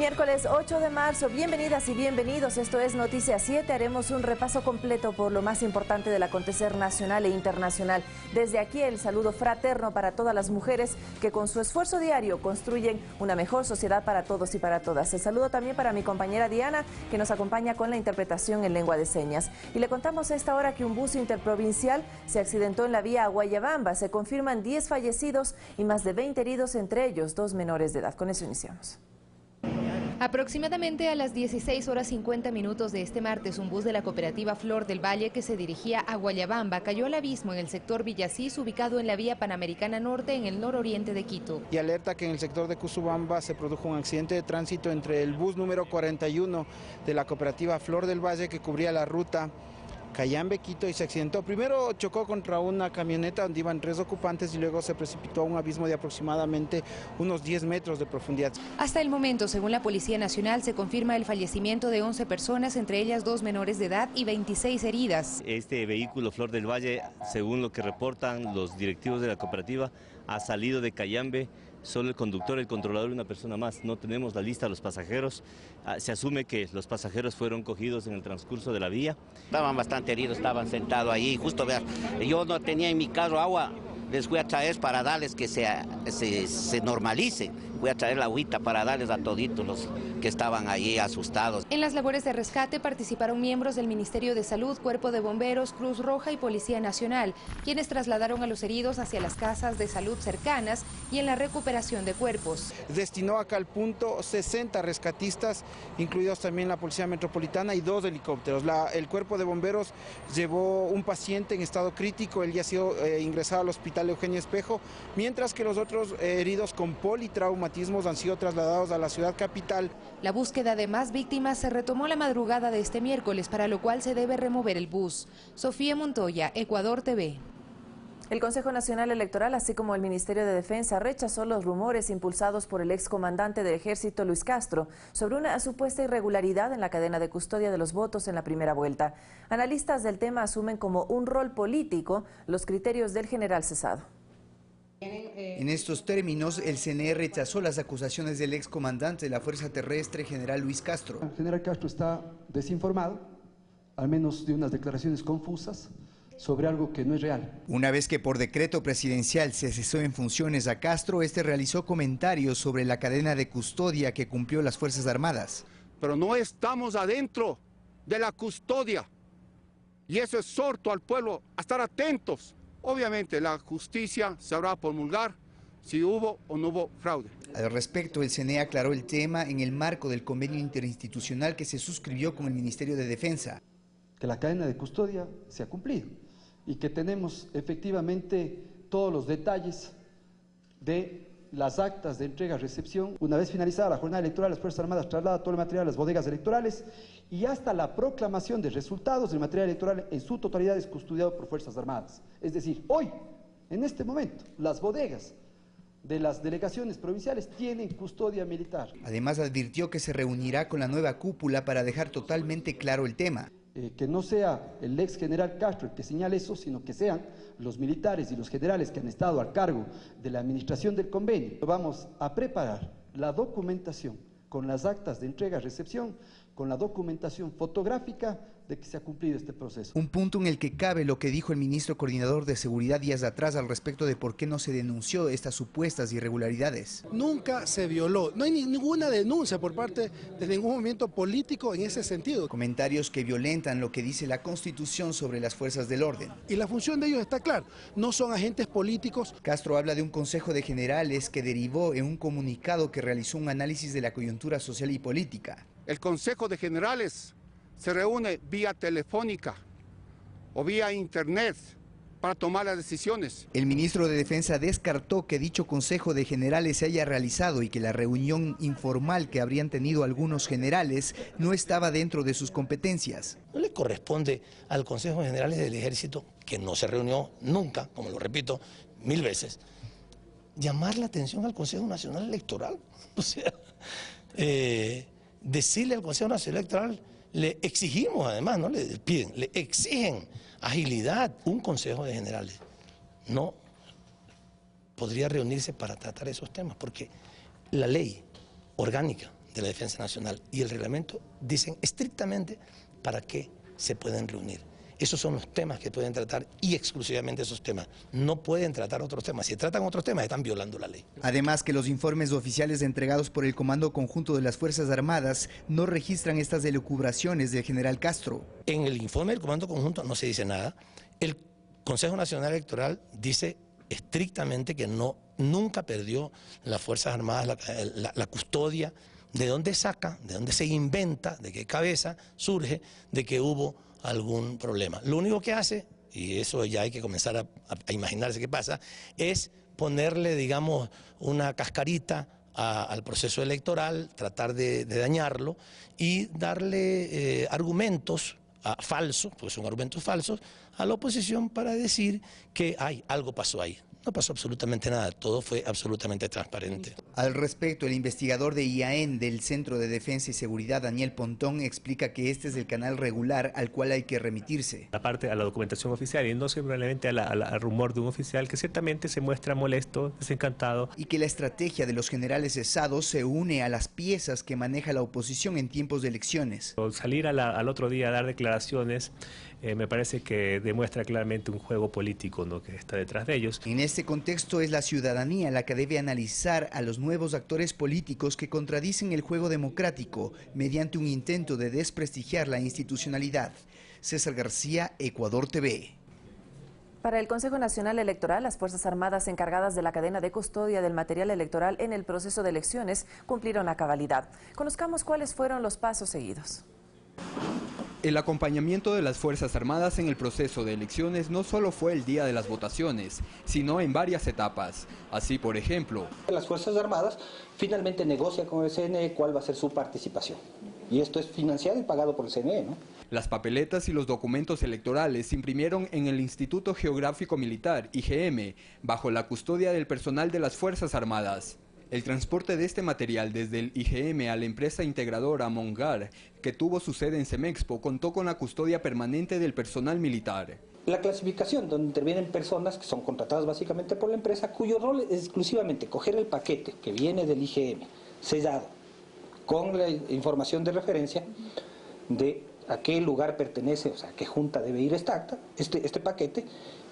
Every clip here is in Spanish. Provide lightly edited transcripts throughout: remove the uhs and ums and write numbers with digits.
Miércoles 8 de marzo, bienvenidas y bienvenidos, esto es Noticias 7, haremos un repaso completo por lo más importante del acontecer nacional e internacional. Desde aquí el saludo fraterno para todas las mujeres que con su esfuerzo diario construyen una mejor sociedad para todos y para todas. El saludo también para mi compañera Diana, que nos acompaña con la interpretación en lengua de señas. Y le contamos a esta hora que un bus interprovincial se accidentó en la vía a Guayabamba. Se confirman 10 fallecidos y más de 20 heridos, entre ellos 2 menores de edad. Con eso iniciamos. Aproximadamente a las 16:50 de este martes, un bus de la cooperativa Flor del Valle que se dirigía a Guayabamba cayó al abismo en el sector Villasís, ubicado en la vía Panamericana Norte en el nororiente de Quito. Y alerta que en el sector de Cusubamba se produjo un accidente de tránsito entre el bus número 41 de la cooperativa Flor del Valle que cubría la ruta Cayambe-Quito y se accidentó. Primero chocó contra una camioneta donde iban 3 ocupantes y luego se precipitó a un abismo de aproximadamente unos 10 metros de profundidad. Hasta el momento, según la Policía Nacional, se confirma el fallecimiento de 11 personas, entre ellas 2 menores de edad y 26 heridas. Este vehículo Flor del Valle, según lo que reportan los directivos de la cooperativa, ha salido de Cayambe. Solo el conductor, el controlador y una persona más. No tenemos la lista de los pasajeros. Se asume que los pasajeros fueron cogidos en el transcurso de la vía. Estaban bastante heridos, estaban sentados ahí. Justo, vean, yo no tenía en mi carro agua, les voy a traer para darles que se normalicen. Voy a traer la agüita para darles a toditos los que estaban ahí asustados. En las labores de rescate participaron miembros del Ministerio de Salud, Cuerpo de Bomberos, Cruz Roja y Policía Nacional, quienes trasladaron a los heridos hacia las casas de salud cercanas y en la recuperación de cuerpos. Destinó acá al punto 60 rescatistas, incluidos también la Policía Metropolitana y 2 helicópteros. El Cuerpo de Bomberos llevó un paciente en estado crítico, él ya ha sido ingresado al Hospital Eugenio Espejo, mientras que los otros heridos con politraumatismos han sido trasladados a la ciudad capital. La búsqueda de más víctimas se retomó la madrugada de este miércoles, para lo cual se debe remover el bus. Sofía Montoya, Ecuador TV. El Consejo Nacional Electoral, así como el Ministerio de Defensa, rechazó los rumores impulsados por el excomandante del Ejército, Luis Castro, sobre una supuesta irregularidad en la cadena de custodia de los votos en la primera vuelta. Analistas del tema asumen como un rol político los criterios del general cesado. En estos términos, el CNE rechazó las acusaciones del excomandante de la Fuerza Terrestre, general Luis Castro. El general Castro está desinformado, al menos de unas declaraciones confusas, sobre algo que no es real. Una vez que por decreto presidencial se cesó en funciones a Castro, este realizó comentarios sobre la cadena de custodia que cumplió las Fuerzas Armadas. Pero no estamos adentro de la custodia, y eso exhorto al pueblo a estar atentos. Obviamente la justicia sabrá promulgar si hubo o no hubo fraude. Al respecto, el CNE aclaró el tema en el marco del convenio interinstitucional que se suscribió con el Ministerio de Defensa. Que la cadena de custodia se ha cumplido y que tenemos efectivamente todos los detalles de las actas de entrega-recepción. Una vez finalizada la jornada electoral, las Fuerzas Armadas trasladan todo el material a las bodegas electorales y hasta la proclamación de resultados del material electoral en su totalidad es custodiado por Fuerzas Armadas. Es decir, hoy, en este momento, las bodegas de las delegaciones provinciales tienen custodia militar. Además, advirtió que se reunirá con la nueva cúpula para dejar totalmente claro el tema. Que no sea el ex general Castro el que señale eso, sino que sean los militares y los generales que han estado a cargo de la administración del convenio. Vamos a preparar la documentación con las actas de entrega-recepción, con la documentación fotográfica de que se ha cumplido este proceso. Un punto en el que cabe lo que dijo el ministro coordinador de Seguridad días atrás al respecto de por qué no se denunció estas supuestas irregularidades. Nunca se violó, no hay ninguna denuncia por parte de ningún movimiento político en ese sentido. Comentarios que violentan lo que dice la Constitución sobre las fuerzas del orden. Y la función de ellos está clara, no son agentes políticos. Castro habla de un consejo de generales que derivó en un comunicado que realizó un análisis de la coyuntura social y política. El Consejo de Generales se reúne vía telefónica o vía internet para tomar las decisiones. El ministro de Defensa descartó que dicho Consejo de Generales se haya realizado y que la reunión informal que habrían tenido algunos generales no estaba dentro de sus competencias. No le corresponde al Consejo de Generales del Ejército, que no se reunió nunca, como lo repito 1000 veces, llamar la atención al Consejo Nacional Electoral. O sea, decirle al Consejo Nacional Electoral, le exigimos además, no le piden, le exigen agilidad. Un Consejo de Generales no podría reunirse para tratar esos temas, porque la ley orgánica de la Defensa Nacional y el reglamento dicen estrictamente para qué se pueden reunir. Esos son los temas que pueden tratar y exclusivamente esos temas. No pueden tratar otros temas. Si tratan otros temas, están violando la ley. Además que los informes oficiales entregados por el Comando Conjunto de las Fuerzas Armadas no registran estas elucubraciones del general Castro. En el informe del Comando Conjunto no se dice nada. El Consejo Nacional Electoral dice estrictamente que nunca perdió las Fuerzas Armadas la custodia. ¿De dónde saca? ¿De dónde se inventa? ¿De qué cabeza surge de que hubo algún problema? Lo único que hace, y eso ya hay que comenzar a imaginarse qué pasa, es ponerle, digamos, una cascarita al proceso electoral, tratar de dañarlo y darle argumentos falsos, porque son argumentos falsos, a la oposición para decir que algo pasó ahí. No pasó absolutamente nada, todo fue absolutamente transparente. Al respecto, el investigador de IAEN del Centro de Defensa y Seguridad, Daniel Pontón, explica que este es el canal regular al cual hay que remitirse. Aparte a la documentación oficial y no simplemente al rumor de un oficial que ciertamente se muestra molesto, desencantado. Y que la estrategia de los generales cesados se une a las piezas que maneja la oposición en tiempos de elecciones. Salir al otro día a dar declaraciones me parece que demuestra claramente un juego político, ¿no?, que está detrás de ellos. En este contexto es la ciudadanía la que debe analizar a los nuevos actores políticos que contradicen el juego democrático mediante un intento de desprestigiar la institucionalidad. César García, Ecuador TV. Para el Consejo Nacional Electoral, las Fuerzas Armadas encargadas de la cadena de custodia del material electoral en el proceso de elecciones cumplieron a cabalidad. Conozcamos cuáles fueron los pasos seguidos. El acompañamiento de las Fuerzas Armadas en el proceso de elecciones no solo fue el día de las votaciones, sino en varias etapas. Así, por ejemplo, las Fuerzas Armadas finalmente negocian con el CNE cuál va a ser su participación. Y esto es financiado y pagado por el CNE, ¿no? Las papeletas y los documentos electorales se imprimieron en el Instituto Geográfico Militar, IGM, bajo la custodia del personal de las Fuerzas Armadas. El transporte de este material desde el IGM a la empresa integradora Mongar, que tuvo su sede en Semexpo, contó con la custodia permanente del personal militar. La clasificación, donde intervienen personas que son contratadas básicamente por la empresa, cuyo rol es exclusivamente coger el paquete que viene del IGM, sellado, con la información de referencia de a qué lugar pertenece, o sea, a qué junta debe ir este paquete,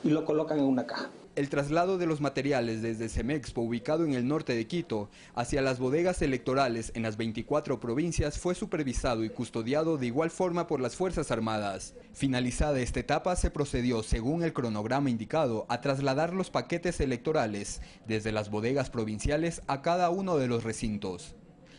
y lo colocan en una caja. El traslado de los materiales desde Semexpo, ubicado en el norte de Quito, hacia las bodegas electorales en las 24 provincias fue supervisado y custodiado de igual forma por las Fuerzas Armadas. Finalizada esta etapa, se procedió, según el cronograma indicado, a trasladar los paquetes electorales desde las bodegas provinciales a cada uno de los recintos.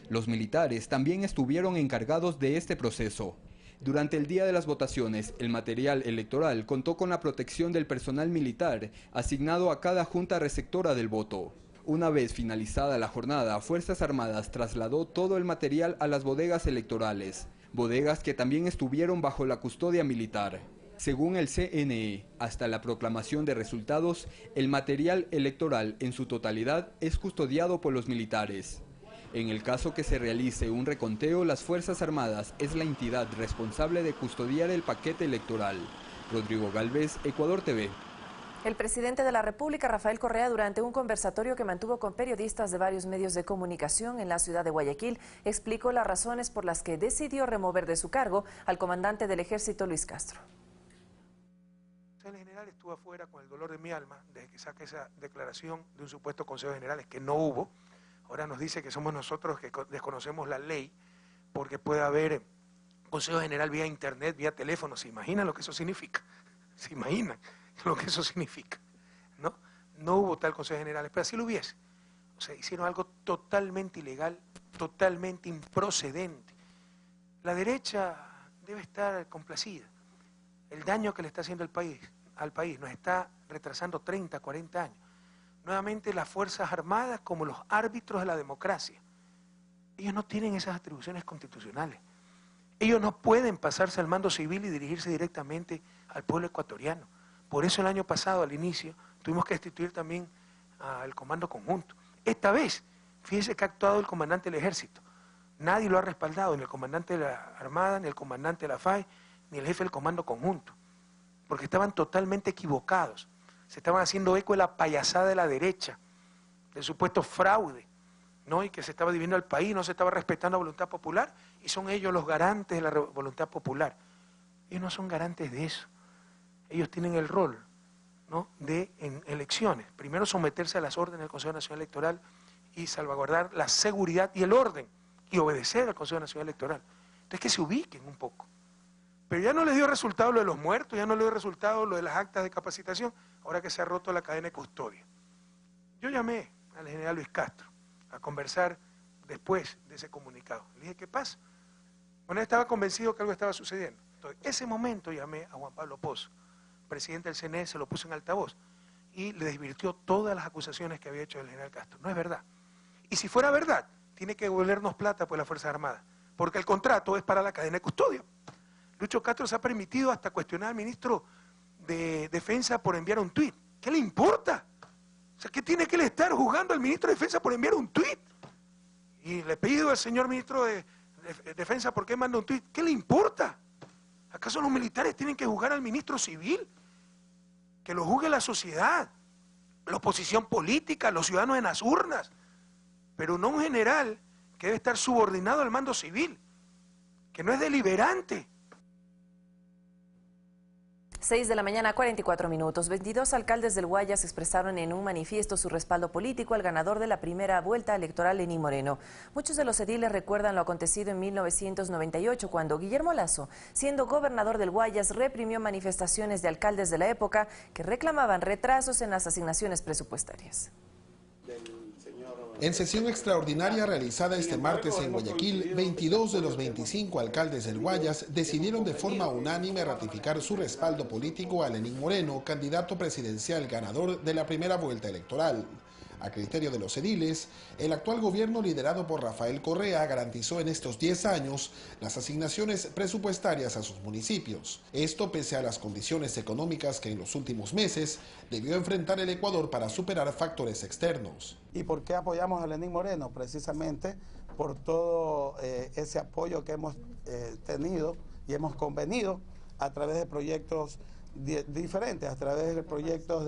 Los militares también estuvieron encargados de este proceso. Durante el día de las votaciones, el material electoral contó con la protección del personal militar asignado a cada junta receptora del voto. Una vez finalizada la jornada, Fuerzas Armadas trasladó todo el material a las bodegas electorales, bodegas que también estuvieron bajo la custodia militar. Según el CNE, hasta la proclamación de resultados, el material electoral en su totalidad es custodiado por los militares. En el caso que se realice un reconteo, las Fuerzas Armadas es la entidad responsable de custodiar el paquete electoral. Rodrigo Galvez, Ecuador TV. El presidente de la República, Rafael Correa, durante un conversatorio que mantuvo con periodistas de varios medios de comunicación en la ciudad de Guayaquil, explicó las razones por las que decidió remover de su cargo al comandante del Ejército, Luis Castro. El general estuvo afuera con el dolor de mi alma desde que saque esa declaración de un supuesto Consejo General que no hubo. Ahora nos dice que somos nosotros que desconocemos la ley porque puede haber Consejo General vía internet, vía teléfono. ¿Se imaginan lo que eso significa? ¿Se imaginan lo que eso significa? ¿No? No hubo tal Consejo General, pero así lo hubiese. O sea, hicieron algo totalmente ilegal, totalmente improcedente. La derecha debe estar complacida. El daño que le está haciendo al país nos está retrasando 30, 40 años. Nuevamente las Fuerzas Armadas como los árbitros de la democracia. Ellos no tienen esas atribuciones constitucionales. Ellos no pueden pasarse al mando civil y dirigirse directamente al pueblo ecuatoriano. Por eso el año pasado, al inicio, tuvimos que destituir también al Comando Conjunto. Esta vez, fíjese que ha actuado el comandante del Ejército. Nadie lo ha respaldado, ni el comandante de la Armada, ni el comandante de la FAE, ni el jefe del Comando Conjunto. Porque estaban totalmente equivocados. Se estaban haciendo eco de la payasada de la derecha, del supuesto fraude, ¿no? Y que se estaba dividiendo el país, no se estaba respetando la voluntad popular, y son ellos los garantes de la voluntad popular. Ellos no son garantes de eso. Ellos tienen el rol, ¿no?, de, en elecciones, primero someterse a las órdenes del Consejo Nacional Electoral y salvaguardar la seguridad y el orden, y obedecer al Consejo Nacional Electoral. Entonces que se ubiquen un poco. Pero ya no les dio resultado lo de los muertos, ya no le dio resultado lo de las actas de capacitación, ahora que se ha roto la cadena de custodia. Yo llamé al general Luis Castro a conversar después de ese comunicado. Le dije, ¿qué pasa? Bueno, él estaba convencido que algo estaba sucediendo. Entonces, ese momento llamé a Juan Pablo Pozo, presidente del CNE, se lo puso en altavoz y le desvirtió todas las acusaciones que había hecho el general Castro. No es verdad. Y si fuera verdad, tiene que devolvernos plata por las Fuerzas Armadas, porque el contrato es para la cadena de custodia. Lucho Castro se ha permitido hasta cuestionar al ministro de Defensa por enviar un tuit. ¿Qué le importa? O sea, ¿qué tiene que le estar juzgando al ministro de Defensa por enviar un tuit? Y le pido al señor ministro de Defensa por qué manda un tuit. ¿Qué le importa? ¿Acaso los militares tienen que juzgar al ministro civil? Que lo juzgue la sociedad, la oposición política, los ciudadanos en las urnas, pero no un general que debe estar subordinado al mando civil, que no es deliberante. 6 de la mañana, 44 minutos. 22 alcaldes del Guayas expresaron en un manifiesto su respaldo político al ganador de la primera vuelta electoral, Lenín Moreno. Muchos de los ediles recuerdan lo acontecido en 1998, cuando Guillermo Lasso, siendo gobernador del Guayas, reprimió manifestaciones de alcaldes de la época que reclamaban retrasos en las asignaciones presupuestarias. En sesión extraordinaria realizada este martes en Guayaquil, 22 de los 25 alcaldes del Guayas decidieron de forma unánime ratificar su respaldo político a Lenín Moreno, candidato presidencial ganador de la primera vuelta electoral. A criterio de los ediles, el actual gobierno liderado por Rafael Correa garantizó en estos 10 años las asignaciones presupuestarias a sus municipios. Esto pese a las condiciones económicas que en los últimos meses debió enfrentar el Ecuador para superar factores externos. ¿Y por qué apoyamos a Lenín Moreno? Precisamente por todo ese apoyo que hemos tenido y hemos convenido a través de proyectos diferentes, a través de proyectos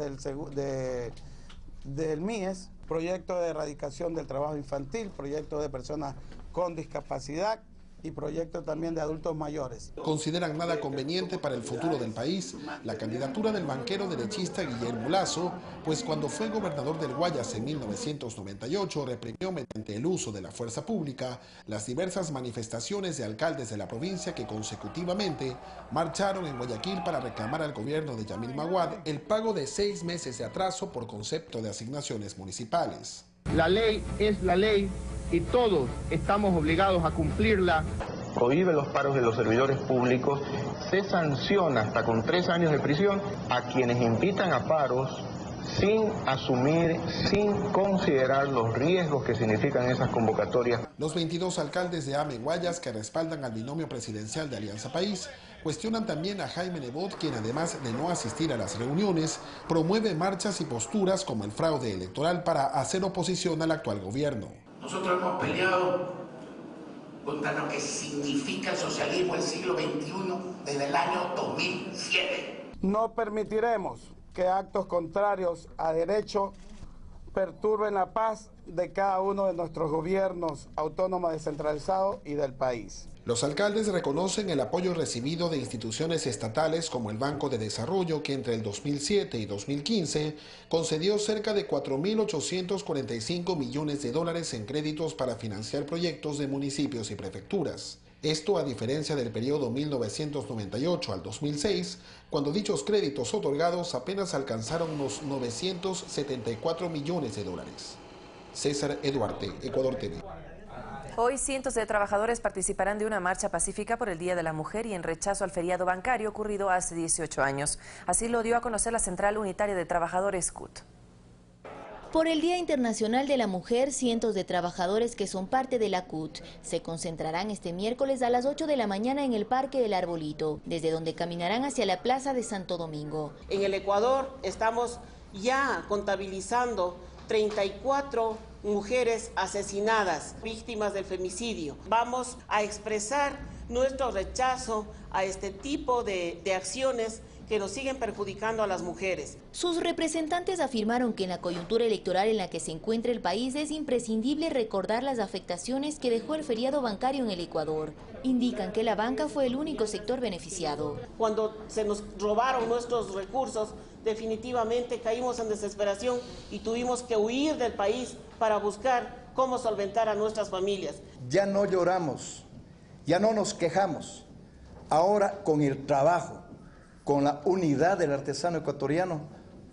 del MIES, proyecto de erradicación del trabajo infantil, proyecto de personas con discapacidad y proyecto también de adultos mayores. Consideran nada conveniente para el futuro del país la candidatura del banquero derechista Guillermo Lasso, pues cuando fue gobernador del Guayas en 1998 reprimió mediante el uso de la fuerza pública las diversas manifestaciones de alcaldes de la provincia que consecutivamente marcharon en Guayaquil para reclamar al gobierno de Yamil Maguad el pago de 6 meses de atraso por concepto de asignaciones municipales. La ley es la ley y todos estamos obligados a cumplirla. Prohíbe los paros de los servidores públicos, se sanciona hasta con 3 años de prisión a quienes invitan a paros sin asumir, sin considerar los riesgos que significan esas convocatorias. Los 22 alcaldes de AME Guayas que respaldan al binomio presidencial de Alianza País cuestionan también a Jaime Nebot, quien además de no asistir a las reuniones, promueve marchas y posturas como el fraude electoral para hacer oposición al actual gobierno. Nosotros hemos peleado contra lo que significa el socialismo del siglo XXI desde el año 2007. No permitiremos que actos contrarios a derecho perturben la paz de cada uno de nuestros gobiernos autónomos descentralizados y del país. Los alcaldes reconocen el apoyo recibido de instituciones estatales como el Banco de Desarrollo, que entre el 2007 y 2015 concedió cerca de 4.845 millones de dólares en créditos para financiar proyectos de municipios y prefecturas. Esto a diferencia del periodo 1998 al 2006, cuando dichos créditos otorgados apenas alcanzaron los 974 millones de dólares. César Eduarte, Ecuador TV. Hoy cientos de trabajadores participarán de una marcha pacífica por el Día de la Mujer y en rechazo al feriado bancario ocurrido hace 18 años. Así lo dio a conocer la Central Unitaria de Trabajadores CUT. Por el Día Internacional de la Mujer, cientos de trabajadores que son parte de la CUT se concentrarán este miércoles a las 8 de la mañana en el Parque El Arbolito, desde donde caminarán hacia la Plaza de Santo Domingo. En el Ecuador estamos ya contabilizando 34 mujeres asesinadas, víctimas del femicidio. Vamos a expresar nuestro rechazo a este tipo de acciones que nos siguen perjudicando a las mujeres. Sus representantes afirmaron que en la coyuntura electoral en la que se encuentra el país es imprescindible recordar las afectaciones que dejó el feriado bancario en el Ecuador. Indican que la banca fue el único sector beneficiado. Cuando se nos robaron nuestros recursos, definitivamente caímos en desesperación y tuvimos que huir del país para buscar cómo solventar a nuestras familias. Ya no lloramos, ya no nos quejamos. Ahora con el trabajo, con la unidad del artesano ecuatoriano,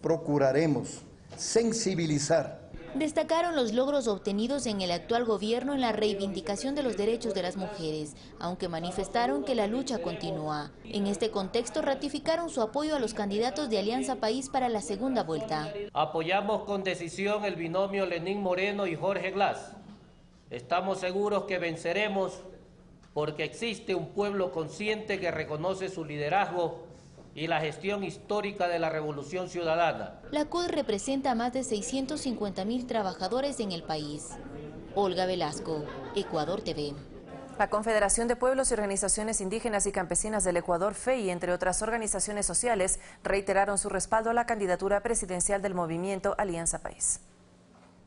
procuraremos sensibilizar. Destacaron los logros obtenidos en el actual gobierno en la reivindicación de los derechos de las mujeres, aunque manifestaron que la lucha continúa. En este contexto ratificaron su apoyo a los candidatos de Alianza País para la segunda vuelta. Apoyamos con decisión el binomio Lenín Moreno y Jorge Glass. Estamos seguros que venceremos porque existe un pueblo consciente que reconoce su liderazgo y la gestión histórica de la Revolución Ciudadana. La CUT representa a más de 650.000 trabajadores en el país. Olga Velasco, Ecuador TV. La Confederación de Pueblos y Organizaciones Indígenas y Campesinas del Ecuador, FEI, entre otras organizaciones sociales, reiteraron su respaldo a la candidatura presidencial del movimiento Alianza País.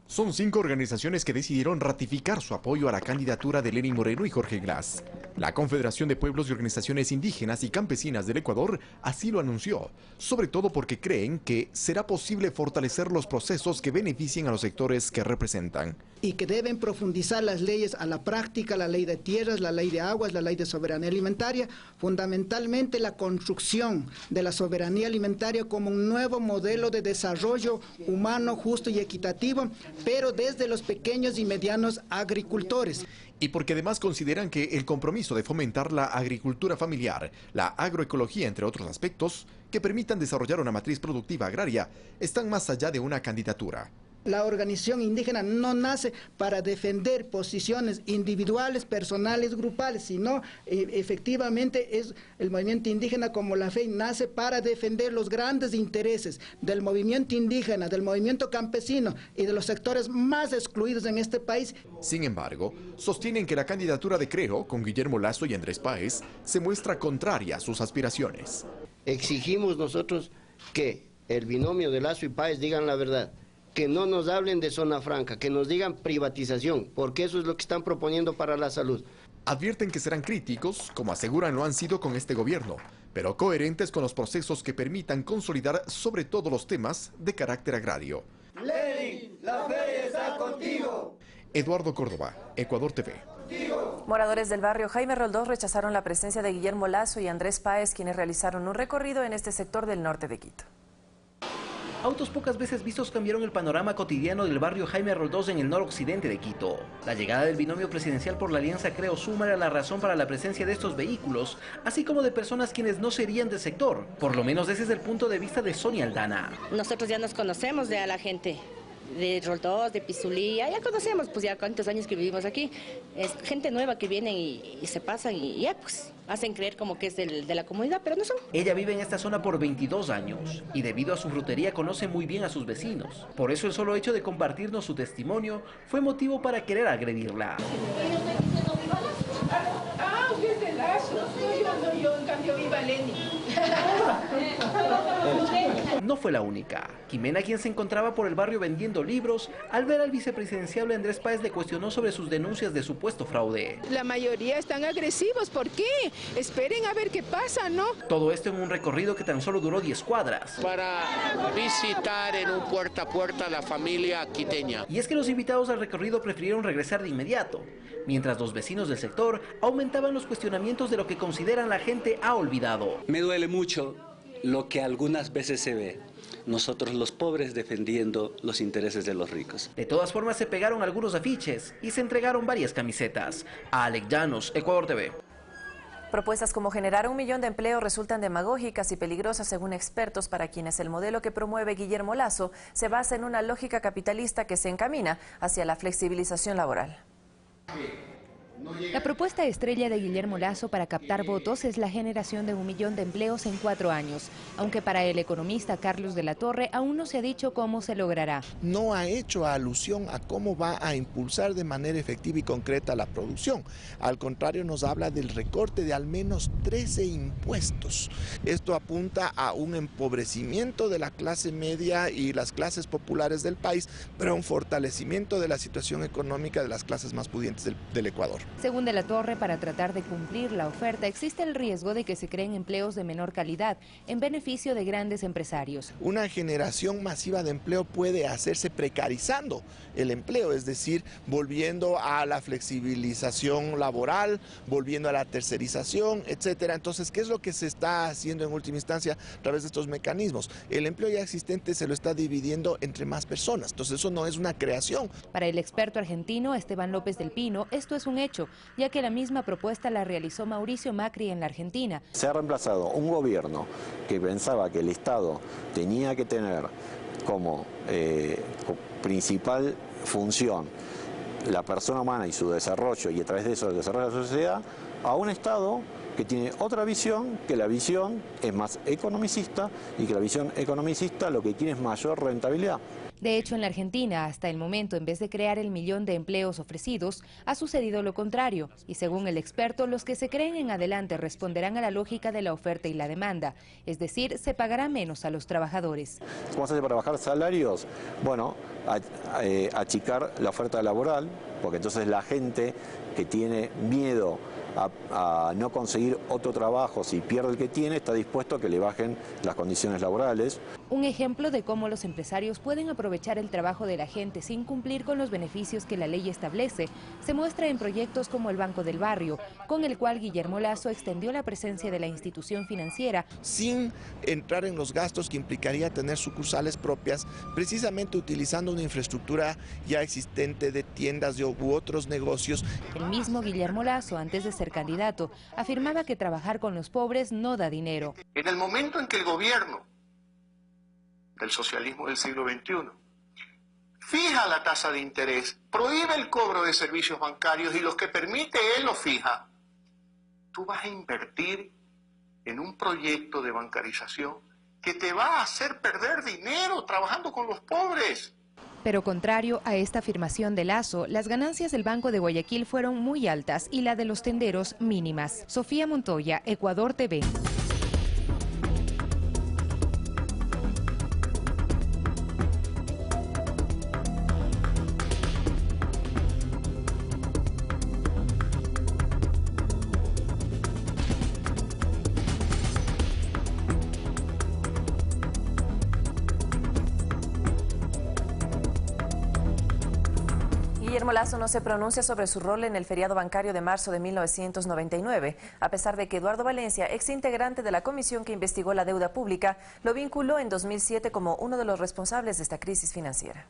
Son 5 organizaciones que decidieron ratificar su apoyo a la candidatura de Lenín Moreno y Jorge Glass. La Confederación de Pueblos y Organizaciones Indígenas y Campesinas del Ecuador así lo anunció, sobre todo porque creen que será posible fortalecer los procesos que beneficien a los sectores que representan. Y que deben profundizar las leyes a la práctica, la ley de tierras, la ley de aguas, la ley de soberanía alimentaria, fundamentalmente la construcción de la soberanía alimentaria como un nuevo modelo de desarrollo humano, justo y equitativo, pero desde los pequeños y medianos agricultores. Y porque además consideran que el compromiso de fomentar la agricultura familiar, la agroecología, entre otros aspectos, que permitan desarrollar una matriz productiva agraria, están más allá de una candidatura. La organización indígena no nace para defender posiciones individuales, personales, grupales, sino efectivamente es el movimiento indígena como la FEI nace para defender los grandes intereses del movimiento indígena, del movimiento campesino y de los sectores más excluidos en este país. Sin embargo, sostienen que la candidatura de Creo, con Guillermo Lasso y Andrés Páez, se muestra contraria a sus aspiraciones. Exigimos nosotros que el binomio de Lasso y Páez digan la verdad, que no nos hablen de zona franca, que nos digan privatización, porque eso es lo que están proponiendo para la salud. Advierten que serán críticos, como aseguran lo han sido con este gobierno, pero coherentes con los procesos que permitan consolidar sobre todo los temas de carácter agrario. Lenin, la fe está contigo. Eduardo Córdoba, Ecuador TV. Moradores del barrio Jaime Roldós rechazaron la presencia de Guillermo Lasso y Andrés Páez, quienes realizaron un recorrido en este sector del norte de Quito. Autos pocas veces vistos cambiaron el panorama cotidiano del barrio Jaime Roldós en el noroccidente de Quito. La llegada del binomio presidencial por la Alianza Creo Suma era la razón para la presencia de estos vehículos, así como de personas quienes no serían del sector. Por lo menos ese es el punto de vista de Sonia Aldana. Nosotros ya nos conocemos de a la gente de Roldós, de Pizulía, ya conocemos, pues ya cuántos años que vivimos aquí. Es gente nueva que vienen y se pasan y ya pues hacen creer como que es de la comunidad, pero no son. Ella vive en esta zona por 22 años y debido a su frutería conoce muy bien a sus vecinos. Por eso el solo hecho de compartirnos su testimonio fue motivo para querer agredirla. Ah, usted es de Lasso. Yo en cambio viva Lenin. No fue la única. Jimena, quien se encontraba por el barrio vendiendo libros, al ver al vicepresidenciable Andrés Páez le cuestionó sobre sus denuncias de supuesto fraude. La mayoría están agresivos, ¿por qué? Esperen a ver qué pasa, ¿no? Todo esto en un recorrido que tan solo duró 10 cuadras. Para visitar en un puerta a puerta a la familia quiteña. Y es que los invitados al recorrido prefirieron regresar de inmediato, mientras los vecinos del sector aumentaban los cuestionamientos de lo que consideran la gente ha olvidado. Me duele mucho lo que algunas veces se ve. Nosotros los pobres defendiendo los intereses de los ricos. De todas formas se pegaron algunos afiches y se entregaron varias camisetas. A Alec Llanos, Ecuador TV. Propuestas como generar 1 millón de empleos resultan demagógicas y peligrosas según expertos para quienes el modelo que promueve Guillermo Lasso se basa en una lógica capitalista que se encamina hacia la flexibilización laboral. La propuesta estrella de Guillermo Lasso para captar votos es la generación de 1 millón de empleos en 4 años, aunque para el economista Carlos de la Torre aún no se ha dicho cómo se logrará. No ha hecho alusión a cómo va a impulsar de manera efectiva y concreta la producción. Al contrario, nos habla del recorte de al menos 13 impuestos. Esto apunta a un empobrecimiento de la clase media y las clases populares del país, pero a un fortalecimiento de la situación económica de las clases más pudientes del Ecuador. Según de la Torre, para tratar de cumplir la oferta existe el riesgo de que se creen empleos de menor calidad en beneficio de grandes empresarios. Una generación masiva de empleo puede hacerse precarizando el empleo, es decir, volviendo a la flexibilización laboral, volviendo a la tercerización, etcétera. Entonces, ¿qué es lo que se está haciendo en última instancia a través de estos mecanismos? El empleo ya existente se lo está dividiendo entre más personas, entonces eso no es una creación. Para el experto argentino Esteban López del Pino, esto es un hecho, ya que la misma propuesta la realizó Mauricio Macri en la Argentina. Se ha reemplazado un gobierno que pensaba que el Estado tenía que tener como principal función la persona humana y su desarrollo, y a través de eso el desarrollo de la sociedad, a un Estado que tiene otra visión, que la visión es más economicista y que la visión economicista lo que quiere es mayor rentabilidad. De hecho, en la Argentina, hasta el momento, en vez de crear el 1 millón de empleos ofrecidos, ha sucedido lo contrario. Y según el experto, los que se creen en adelante responderán a la lógica de la oferta y la demanda. Es decir, se pagará menos a los trabajadores. ¿Cómo se hace para bajar salarios? Bueno, achicar la oferta laboral, porque entonces la gente que tiene miedo a no conseguir otro trabajo, si pierde el que tiene, está dispuesto a que le bajen las condiciones laborales. Un ejemplo de cómo los empresarios pueden aprovechar el trabajo de la gente sin cumplir con los beneficios que la ley establece se muestra en proyectos como el Banco del Barrio, con el cual Guillermo Lasso extendió la presencia de la institución financiera sin entrar en los gastos que implicaría tener sucursales propias, precisamente utilizando una infraestructura ya existente de tiendas u otros negocios. El mismo Guillermo Lasso, antes de ser candidato, afirmaba que trabajar con los pobres no da dinero. En el momento en que el gobierno del socialismo del siglo XXI fija la tasa de interés, prohíbe el cobro de servicios bancarios y los que permite él lo fija, tú vas a invertir en un proyecto de bancarización que te va a hacer perder dinero trabajando con los pobres. Pero contrario a esta afirmación de Lasso, las ganancias del Banco de Guayaquil fueron muy altas y la de los tenderos mínimas. Sofía Montoya, Ecuador TV. Guillermo Lasso no se pronuncia sobre su rol en el feriado bancario de marzo de 1999, a pesar de que Eduardo Valencia, ex integrante de la comisión que investigó la deuda pública, lo vinculó en 2007 como uno de los responsables de esta crisis financiera.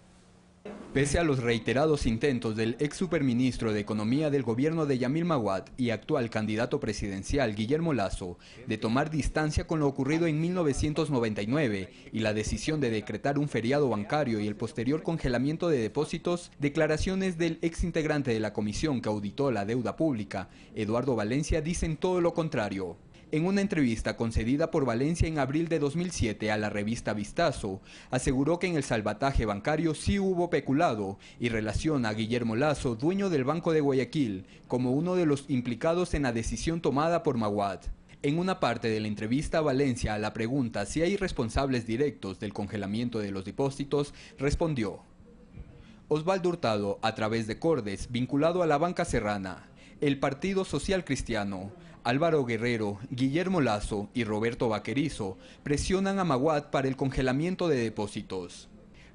Pese a los reiterados intentos del ex superministro de Economía del gobierno de Yamil Maguad y actual candidato presidencial Guillermo Lasso de tomar distancia con lo ocurrido en 1999 y la decisión de decretar un feriado bancario y el posterior congelamiento de depósitos, declaraciones del ex integrante de la comisión que auditó la deuda pública, Eduardo Valencia, dicen todo lo contrario. En una entrevista concedida por Valencia en abril de 2007 a la revista Vistazo, aseguró que en el salvataje bancario sí hubo peculado y relaciona a Guillermo Lasso, dueño del Banco de Guayaquil, como uno de los implicados en la decisión tomada por Maguad. En una parte de la entrevista a Valencia a la pregunta si hay responsables directos del congelamiento de los depósitos, respondió: Osvaldo Hurtado, a través de Cordes, vinculado a la banca serrana, el Partido Social Cristiano, Álvaro Guerrero, Guillermo Lasso y Roberto Vaquerizo presionan a Maguad para el congelamiento de depósitos.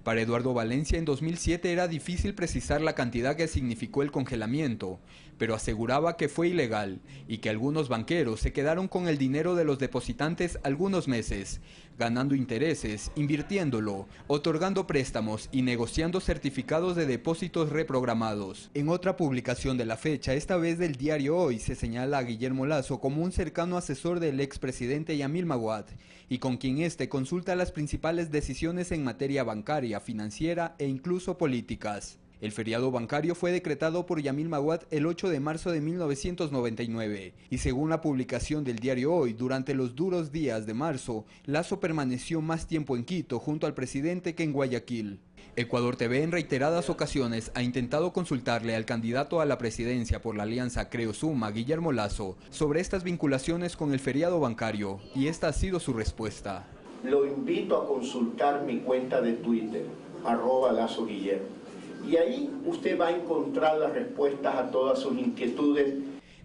Para Eduardo Valencia en 2007 era difícil precisar la cantidad que significó el congelamiento, pero aseguraba que fue ilegal y que algunos banqueros se quedaron con el dinero de los depositantes algunos meses, ganando intereses, invirtiéndolo, otorgando préstamos y negociando certificados de depósitos reprogramados. En otra publicación de la fecha, esta vez del diario Hoy, se señala a Guillermo Lasso como un cercano asesor del expresidente Yamil Maguad y con quien éste consulta las principales decisiones en materia bancaria, financiera e incluso políticas. El feriado bancario fue decretado por Yamil Maguad el 8 de marzo de 1999 y según la publicación del diario Hoy, durante los duros días de marzo, Lasso permaneció más tiempo en Quito junto al presidente que en Guayaquil. Ecuador TV en reiteradas ocasiones ha intentado consultarle al candidato a la presidencia por la alianza Creo Suma, Guillermo Lasso, sobre estas vinculaciones con el feriado bancario y esta ha sido su respuesta. Lo invito a consultar mi cuenta de Twitter, @LassoGuillermo, y ahí usted va a encontrar las respuestas a todas sus inquietudes.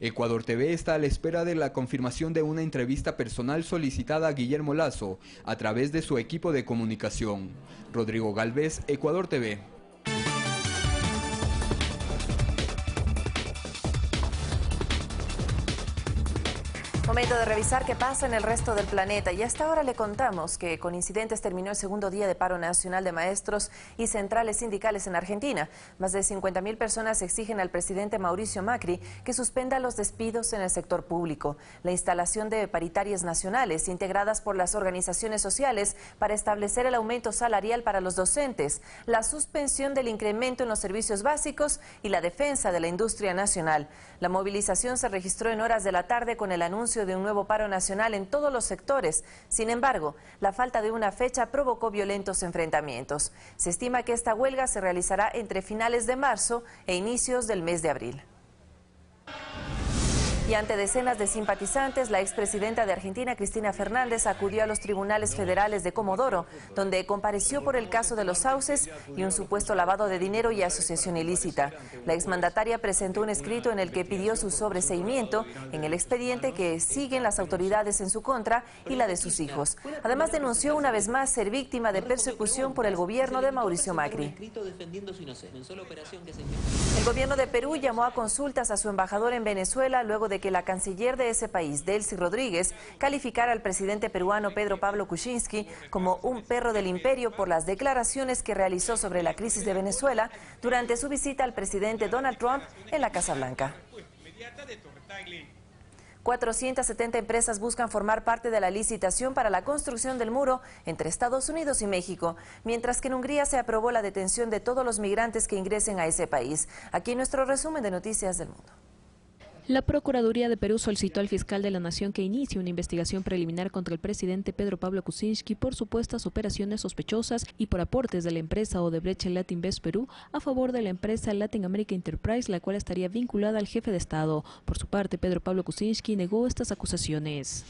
Ecuador TV está a la espera de la confirmación de una entrevista personal solicitada a Guillermo Lasso a través de su equipo de comunicación. Rodrigo Galvez, Ecuador TV. Momento de revisar qué pasa en el resto del planeta. Y hasta ahora le contamos que con incidentes terminó el segundo día de paro nacional de maestros y centrales sindicales en Argentina. Más de 50.000 personas exigen al presidente Mauricio Macri que suspenda los despidos en el sector público, la instalación de paritarias nacionales integradas por las organizaciones sociales para establecer el aumento salarial para los docentes, la suspensión del incremento en los servicios básicos y la defensa de la industria nacional. La movilización se registró en horas de la tarde con el anuncio de un nuevo paro nacional en todos los sectores. Sin embargo, la falta de una fecha provocó violentos enfrentamientos. Se estima que esta huelga se realizará entre finales de marzo e inicios del mes de abril. Y ante decenas de simpatizantes, la expresidenta de Argentina, Cristina Fernández, acudió a los tribunales federales de Comodoro, donde compareció por el caso de los sauces y un supuesto lavado de dinero y asociación ilícita. La exmandataria presentó un escrito en el que pidió su sobreseimiento en el expediente que siguen las autoridades en su contra y la de sus hijos. Además, denunció una vez más ser víctima de persecución por el gobierno de Mauricio Macri. El gobierno de Perú llamó a consultas a su embajador en Venezuela luego de que la canciller de ese país, Delcy Rodríguez, calificara al presidente peruano Pedro Pablo Kuczynski como un perro del imperio por las declaraciones que realizó sobre la crisis de Venezuela durante su visita al presidente Donald Trump en la Casa Blanca. 470 empresas buscan formar parte de la licitación para la construcción del muro entre Estados Unidos y México, mientras que en Hungría se aprobó la detención de todos los migrantes que ingresen a ese país. Aquí nuestro resumen de Noticias del Mundo. La Procuraduría de Perú solicitó al fiscal de la Nación que inicie una investigación preliminar contra el presidente Pedro Pablo Kuczynski por supuestas operaciones sospechosas y por aportes de la empresa Odebrecht Latinvest Perú a favor de la empresa Latin America Enterprise, la cual estaría vinculada al jefe de Estado. Por su parte, Pedro Pablo Kuczynski negó estas acusaciones.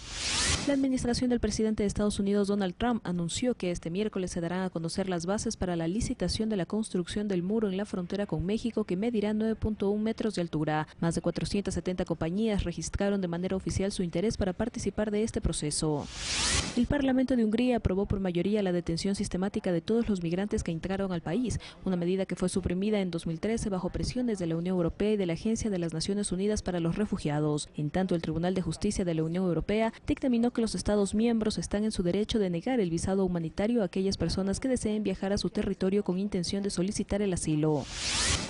La administración del presidente de Estados Unidos, Donald Trump, anunció que este miércoles se darán a conocer las bases para la licitación de la construcción del muro en la frontera con México, que medirá 9.1 metros de altura. Más de 470 compañías registraron de manera oficial su interés para participar de este proceso. El Parlamento de Hungría aprobó por mayoría la detención sistemática de todos los migrantes que entraron al país, una medida que fue suprimida en 2013 bajo presiones de la Unión Europea y de la Agencia de las Naciones Unidas para los Refugiados. En tanto, el Tribunal de Justicia de la Unión Europea dictaminó que los Estados miembros están en su derecho de negar el visado humanitario a aquellas personas que deseen viajar a su territorio con intención de solicitar el asilo.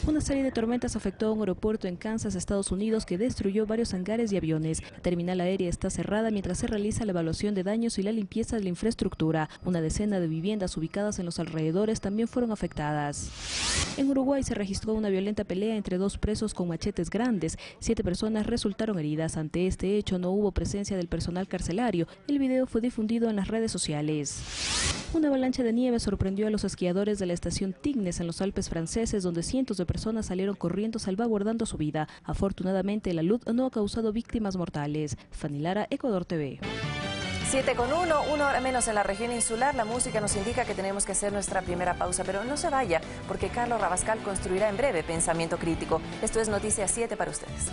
Una serie de tormentas afectó a un aeropuerto en Kansas, Estados Unidos, que destruyó varios hangares y aviones. La terminal aérea está cerrada mientras se realiza la evaluación de daños y la limpieza de la infraestructura. Una decena de viviendas ubicadas en los alrededores también fueron afectadas. En Uruguay se registró una violenta pelea entre dos presos con machetes grandes. 7 personas resultaron heridas. Ante este hecho no hubo presencia del personal carcelario. El video fue difundido en las redes sociales. Una avalancha de nieve sorprendió a los esquiadores de la estación Tignes en los Alpes franceses, donde cientos de personas salieron corriendo salvaguardando su vida. Afortunadamente, la luz no ha causado víctimas mortales. Fanny Lara, Ecuador TV. 7:01, 1 hora menos en la región insular. La música nos indica que tenemos que hacer nuestra primera pausa, pero no se vaya, porque Carlos Rabascal construirá en breve Pensamiento Crítico. Esto es Noticias 7 para ustedes.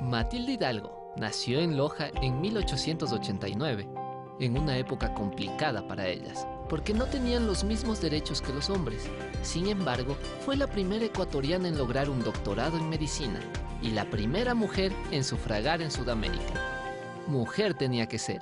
Matilde Hidalgo nació en Loja en 1889, en una época complicada para ellas, porque no tenían los mismos derechos que los hombres. Sin embargo, fue la primera ecuatoriana en lograr un doctorado en medicina y la primera mujer en sufragar en Sudamérica. Mujer tenía que ser.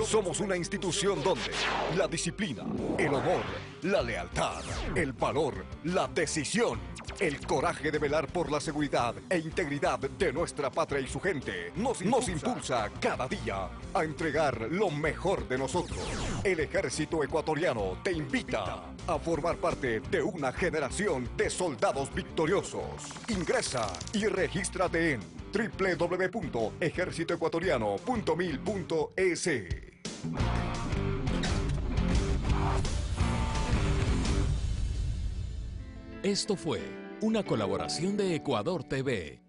Somos una institución donde la disciplina, el honor, la lealtad, el valor, la decisión, el coraje de velar por la seguridad e integridad de nuestra patria y su gente nos impulsa cada día a entregar lo mejor de nosotros. El Ejército Ecuatoriano te invita a formar parte de una generación de soldados victoriosos. Ingresa y regístrate en www.ejercitoecuatoriano.mil.es. Esto fue una colaboración de Ecuador TV.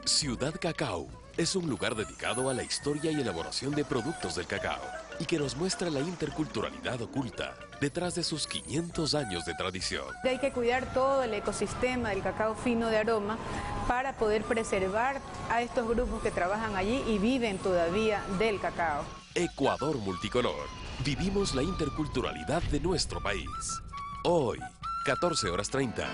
Ciudad Cacao es un lugar dedicado a la historia y elaboración de productos del cacao y que nos muestra la interculturalidad oculta detrás de sus 500 años de tradición. Hay que cuidar todo el ecosistema del cacao fino de aroma para poder preservar a estos grupos que trabajan allí y viven todavía del cacao. Ecuador Multicolor. Vivimos la interculturalidad de nuestro país. Hoy, 14:30.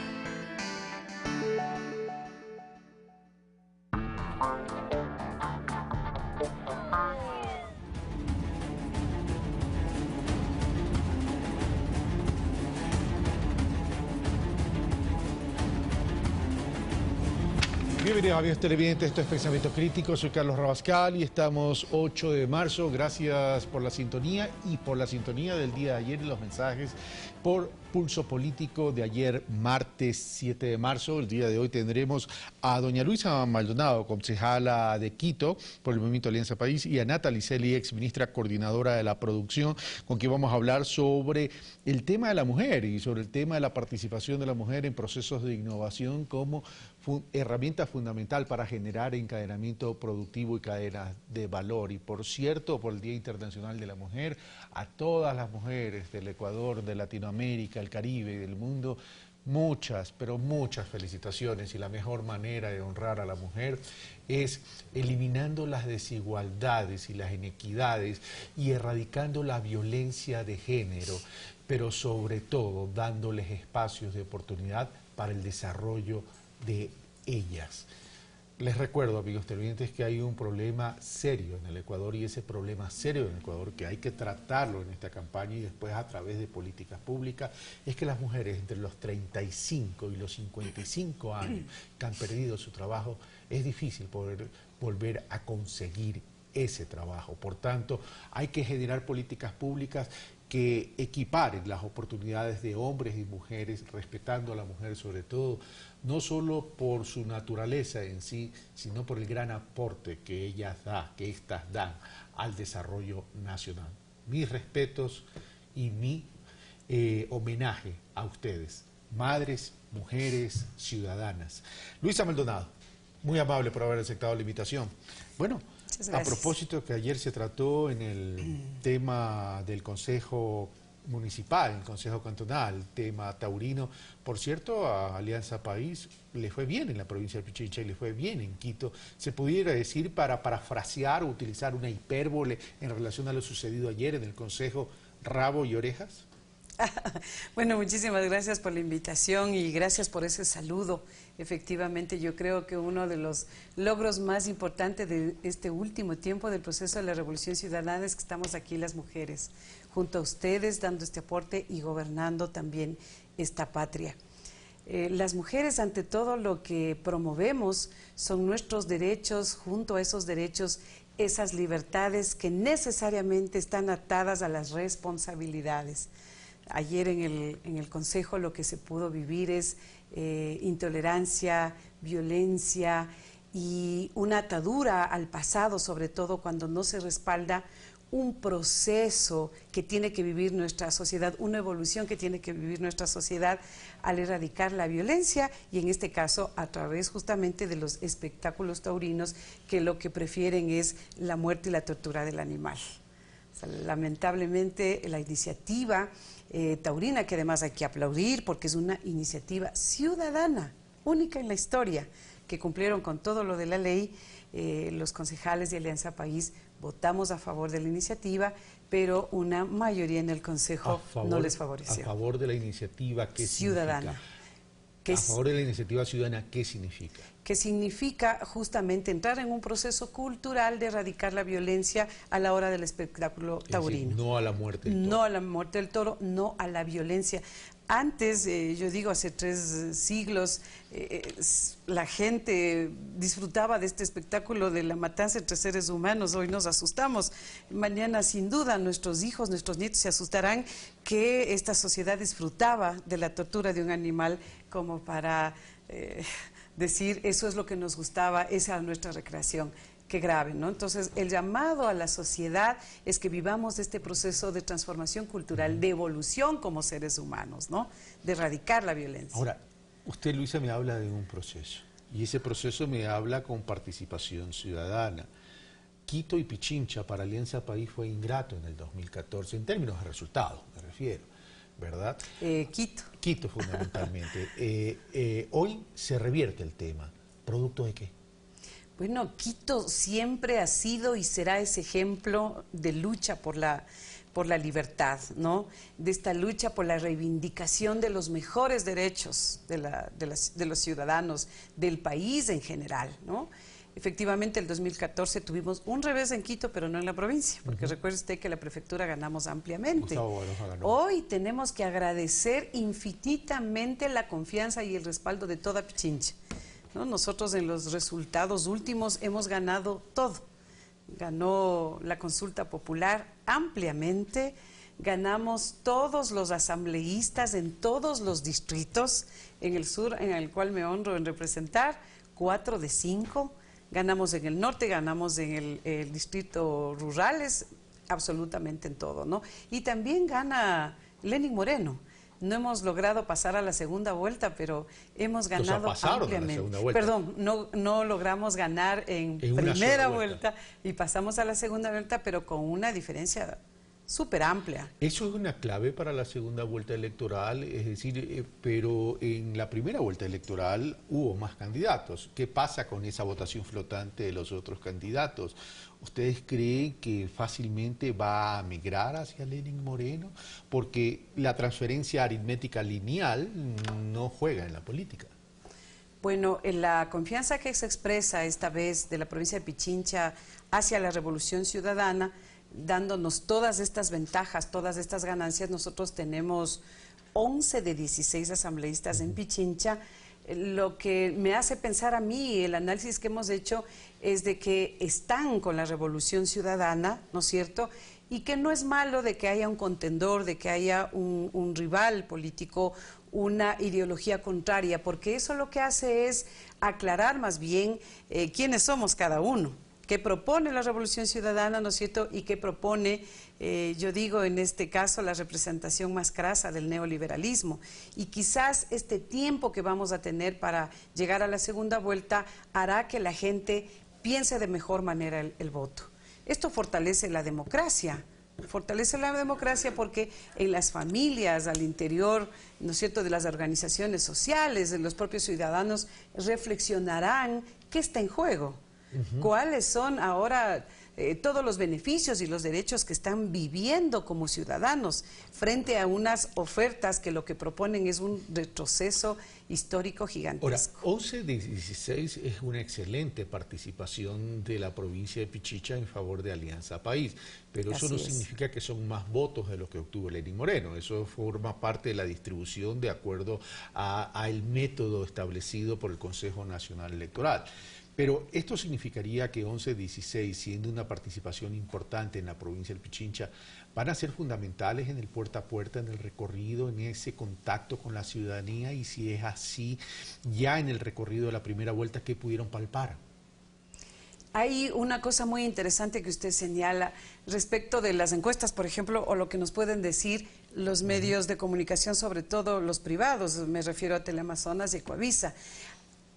Bienvenidos amigos televidentes, esto es Pensamiento Crítico, soy Carlos Rabascal y estamos 8 de marzo, gracias por la sintonía y por la sintonía del día de ayer y los mensajes por Pulso Político de ayer martes 7 de marzo. El día de hoy tendremos a doña Luisa Maldonado, concejala de Quito por el Movimiento Alianza País, y a Nata Liceli, ex ministra coordinadora de la producción, con quien vamos a hablar sobre el tema de la mujer y sobre el tema de la participación de la mujer en procesos de innovación como herramienta fundamental para generar encadenamiento productivo y cadenas de valor. Y por cierto, por el Día Internacional de la Mujer, a todas las mujeres del Ecuador, de Latinoamérica, el Caribe y del mundo, muchas, pero muchas felicitaciones. Y la mejor manera de honrar a la mujer es eliminando las desigualdades y las inequidades y erradicando la violencia de género, pero sobre todo dándoles espacios de oportunidad para el desarrollo de ellas. Les recuerdo, amigos televidentes, que hay un problema serio en el Ecuador, y ese problema serio en el Ecuador, que hay que tratarlo en esta campaña y después a través de políticas públicas, es que las mujeres entre los 35 y los 55 años que han perdido su trabajo, es difícil poder volver a conseguir ese trabajo. Por tanto, hay que generar políticas públicas que equiparen las oportunidades de hombres y mujeres, respetando a la mujer sobre todo, no solo por su naturaleza en sí, sino por el gran aporte que ellas dan, que éstas dan al desarrollo nacional. Mis respetos y mi homenaje a ustedes, madres, mujeres, ciudadanas. Luisa Maldonado, muy amable por haber aceptado la invitación. Bueno, a propósito que ayer se trató en el tema del Consejo Municipal, el Consejo Cantonal, tema taurino, por cierto, a Alianza País le fue bien en la provincia de Pichincha y le fue bien en Quito. ¿Se pudiera decir, para parafrasear o utilizar una hipérbole en relación a lo sucedido ayer en el Consejo, rabo y orejas? Bueno, muchísimas gracias por la invitación y gracias por ese saludo. Efectivamente, yo creo que uno de los logros más importantes de este último tiempo del proceso de la Revolución Ciudadana es que estamos aquí las mujeres, junto a ustedes, dando este aporte y gobernando también esta patria. Las mujeres, ante todo, lo que promovemos son nuestros derechos, junto a esos derechos, esas libertades que necesariamente están atadas a las responsabilidades. Ayer en el Consejo lo que se pudo vivir es intolerancia, violencia y una atadura al pasado, sobre todo cuando no se respalda un proceso que tiene que vivir nuestra sociedad, una evolución que tiene que vivir nuestra sociedad al erradicar la violencia, y en este caso a través justamente de los espectáculos taurinos, que lo que prefieren es la muerte y la tortura del animal. O sea, lamentablemente la iniciativa taurina, que además hay que aplaudir porque es una iniciativa ciudadana, única en la historia, que cumplieron con todo lo de la ley. Los concejales de Alianza País votamos a favor de la iniciativa, pero una mayoría en el Consejo no les favoreció. A favor de la iniciativa que ciudadana. A favor de la iniciativa ciudadana, ¿qué significa? Que significa justamente entrar en un proceso cultural de erradicar la violencia a la hora del espectáculo taurino. Es decir, no a la muerte del toro. No a la muerte del toro, no a la violencia. Antes, yo digo, hace 3 siglos, la gente disfrutaba de este espectáculo de la matanza entre seres humanos. Hoy nos asustamos. Mañana, sin duda, nuestros hijos, nuestros nietos se asustarán que esta sociedad disfrutaba de la tortura de un animal como para decir, eso es lo que nos gustaba, esa era nuestra recreación. Qué grave, ¿no? Entonces, el llamado a la sociedad es que vivamos este proceso de transformación cultural, de evolución como seres humanos, ¿no? De erradicar la violencia. Ahora, usted, Luisa, me habla de un proceso, y ese proceso me habla con participación ciudadana. Quito y Pichincha para Alianza País fue ingrato en el 2014, en términos de resultados, me refiero, ¿verdad? Quito. Quito, fundamentalmente. Hoy se revierte el tema. ¿Producto de qué? Bueno, Quito siempre ha sido y será ese ejemplo de lucha por la libertad, ¿no? De esta lucha por la reivindicación de los mejores derechos de los ciudadanos, del país en general, ¿no? Efectivamente, el 2014 tuvimos un revés en Quito, pero no en la provincia, porque recuerde usted que la prefectura ganamos ampliamente. Hoy tenemos que agradecer infinitamente la confianza y el respaldo de toda Pichincha, ¿no? Nosotros en los resultados últimos hemos ganado todo. Ganó la consulta popular ampliamente, ganamos todos los asambleístas en todos los distritos, en el sur, en el cual me honro en representar, 4 de 5, ganamos en el norte, ganamos en el distrito rurales, absolutamente en todo, ¿no? Y también gana Lenín Moreno. No hemos logrado pasar a la segunda vuelta, pero hemos ganado ampliamente. Perdón, no logramos ganar en primera vuelta y pasamos a la segunda vuelta, pero con una diferencia súper amplia. Eso es una clave para la segunda vuelta electoral, es decir, pero en la primera vuelta electoral hubo más candidatos. ¿Qué pasa con esa votación flotante de los otros candidatos? ¿Ustedes creen que fácilmente va a migrar hacia Lenín Moreno? Porque la transferencia aritmética lineal no juega en la política. Bueno, la confianza que se expresa esta vez de la provincia de Pichincha hacia la Revolución Ciudadana, dándonos todas estas ventajas, todas estas ganancias, nosotros tenemos 11 de 16 asambleístas en Pichincha. Lo que me hace pensar a mí, el análisis que hemos hecho, es de que están con la Revolución Ciudadana, ¿no es cierto?, y que no es malo de que haya un contendor, de que haya un rival político, una ideología contraria, porque eso lo que hace es aclarar más bien quiénes somos cada uno, qué propone la Revolución Ciudadana, ¿no es cierto?, y qué propone, yo digo en este caso, la representación más crasa del neoliberalismo. Y quizás este tiempo que vamos a tener para llegar a la segunda vuelta hará que la gente piense de mejor manera el voto. Esto fortalece la democracia. Fortalece la democracia porque en las familias, al interior, ¿no es cierto?, de las organizaciones sociales, de los propios ciudadanos, reflexionarán qué está en juego. ¿Cuáles son ahora todos los beneficios y los derechos que están viviendo como ciudadanos frente a unas ofertas que lo que proponen es un retroceso histórico gigantesco? Ahora, 11 de 16 es una excelente participación de la provincia de Pichincha en favor de Alianza País, pero eso no significa que son más votos de los que obtuvo Lenín Moreno. Eso forma parte de la distribución de acuerdo al método establecido por el Consejo Nacional Electoral. Pero esto significaría que 11-16, siendo una participación importante en la provincia del Pichincha, van a ser fundamentales en el puerta a puerta, en el recorrido, en ese contacto con la ciudadanía, y si es así, ya en el recorrido de la primera vuelta, ¿qué pudieron palpar? Hay una cosa muy interesante que usted señala respecto de las encuestas, por ejemplo, o lo que nos pueden decir los medios de comunicación, sobre todo los privados, me refiero a Teleamazonas y Ecuavisa.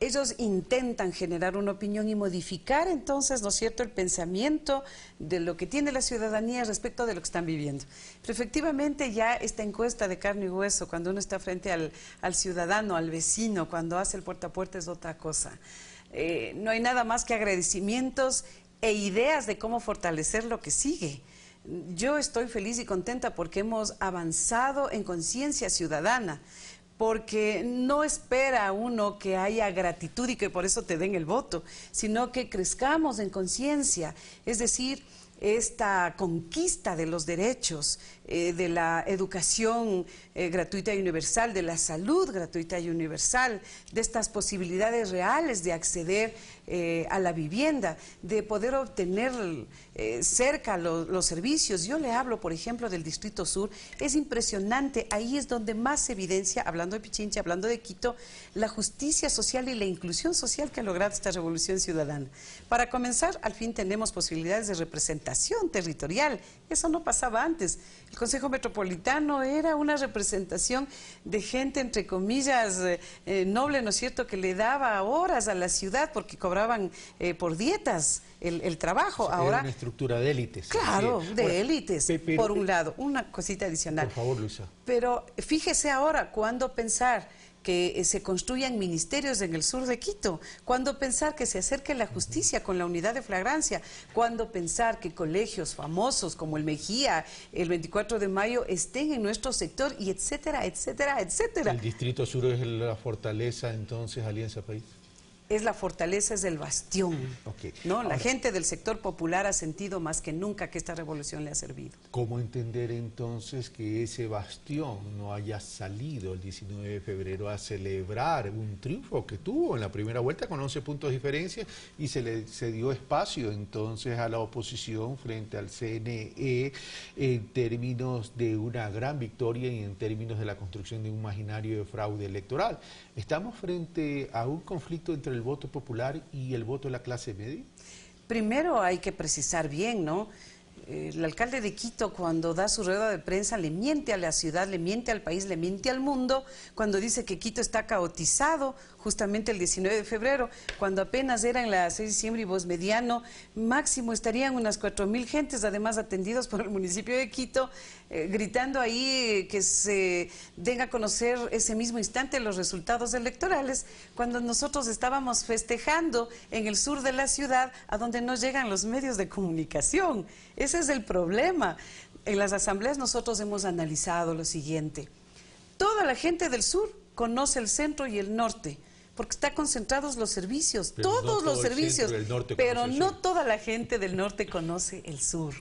Ellos intentan generar una opinión y modificar entonces, ¿no es cierto?, el pensamiento de lo que tiene la ciudadanía respecto de lo que están viviendo. Pero efectivamente ya esta encuesta de carne y hueso, cuando uno está frente al ciudadano, al vecino, cuando hace el puerta a puerta, es otra cosa. No hay nada más que agradecimientos e ideas de cómo fortalecer lo que sigue. Yo estoy feliz y contenta porque hemos avanzado en conciencia ciudadana. porque no espera uno que haya gratitud y que por eso te den el voto, sino que crezcamos en conciencia, es decir, esta conquista de los derechos, de la educación gratuita y universal, de la salud gratuita y universal, de estas posibilidades reales de acceder a la vivienda, de poder obtener cerca los servicios. Yo le hablo, por ejemplo, del Distrito Sur, es impresionante, ahí es donde más se evidencia, hablando de Pichincha, hablando de Quito, la justicia social y la inclusión social que ha logrado esta revolución ciudadana. Para comenzar, al fin tenemos posibilidades de representación territorial, eso no pasaba antes. El Consejo Metropolitano era una representación de gente, entre comillas, noble, ¿no es cierto?, que le daba horas a la ciudad porque cobraban por dietas el trabajo. Ahora, era una estructura de élites. Claro, de élites, por un lado. Una cosita adicional. Por favor, Luisa. Pero fíjese ahora, ¿cuándo pensar que se construyan ministerios en el sur de Quito? ¿Cuándo pensar que se acerque la justicia con la unidad de flagrancia? ¿Cuándo pensar que colegios famosos como el Mejía, el 24 de mayo, estén en nuestro sector y etcétera, etcétera, etcétera? ¿El Distrito Sur es la fortaleza entonces, Alianza País? Es la fortaleza, es el bastión. ¿No? Ahora, la gente del sector popular ha sentido más que nunca que esta revolución le ha servido. ¿Cómo entender entonces que ese bastión no haya salido el 19 de febrero a celebrar un triunfo que tuvo en la primera vuelta con 11 puntos de diferencia y se dio espacio entonces a la oposición frente al CNE en términos de una gran victoria y en términos de la construcción de un imaginario de fraude electoral? ¿Estamos frente a un conflicto entre el voto popular y el voto de la clase media? Primero hay que precisar bien, ¿no? El alcalde de Quito, cuando da su rueda de prensa, le miente a la ciudad, le miente al país, le miente al mundo, cuando dice que Quito está caotizado justamente el 19 de febrero, cuando apenas eran las 6 de diciembre y Voz Mediano, máximo estarían unas 4.000 gentes, además atendidos por el municipio de Quito, gritando ahí que se den a conocer ese mismo instante los resultados electorales, cuando nosotros estábamos festejando en el sur de la ciudad, a donde no llegan los medios de comunicación. Ese es el problema. En las asambleas nosotros hemos analizado lo siguiente. Toda la gente del sur conoce el centro y el norte, porque están concentrados los servicios, pero todos no los servicios, pero no sur. toda la gente del norte conoce el sur.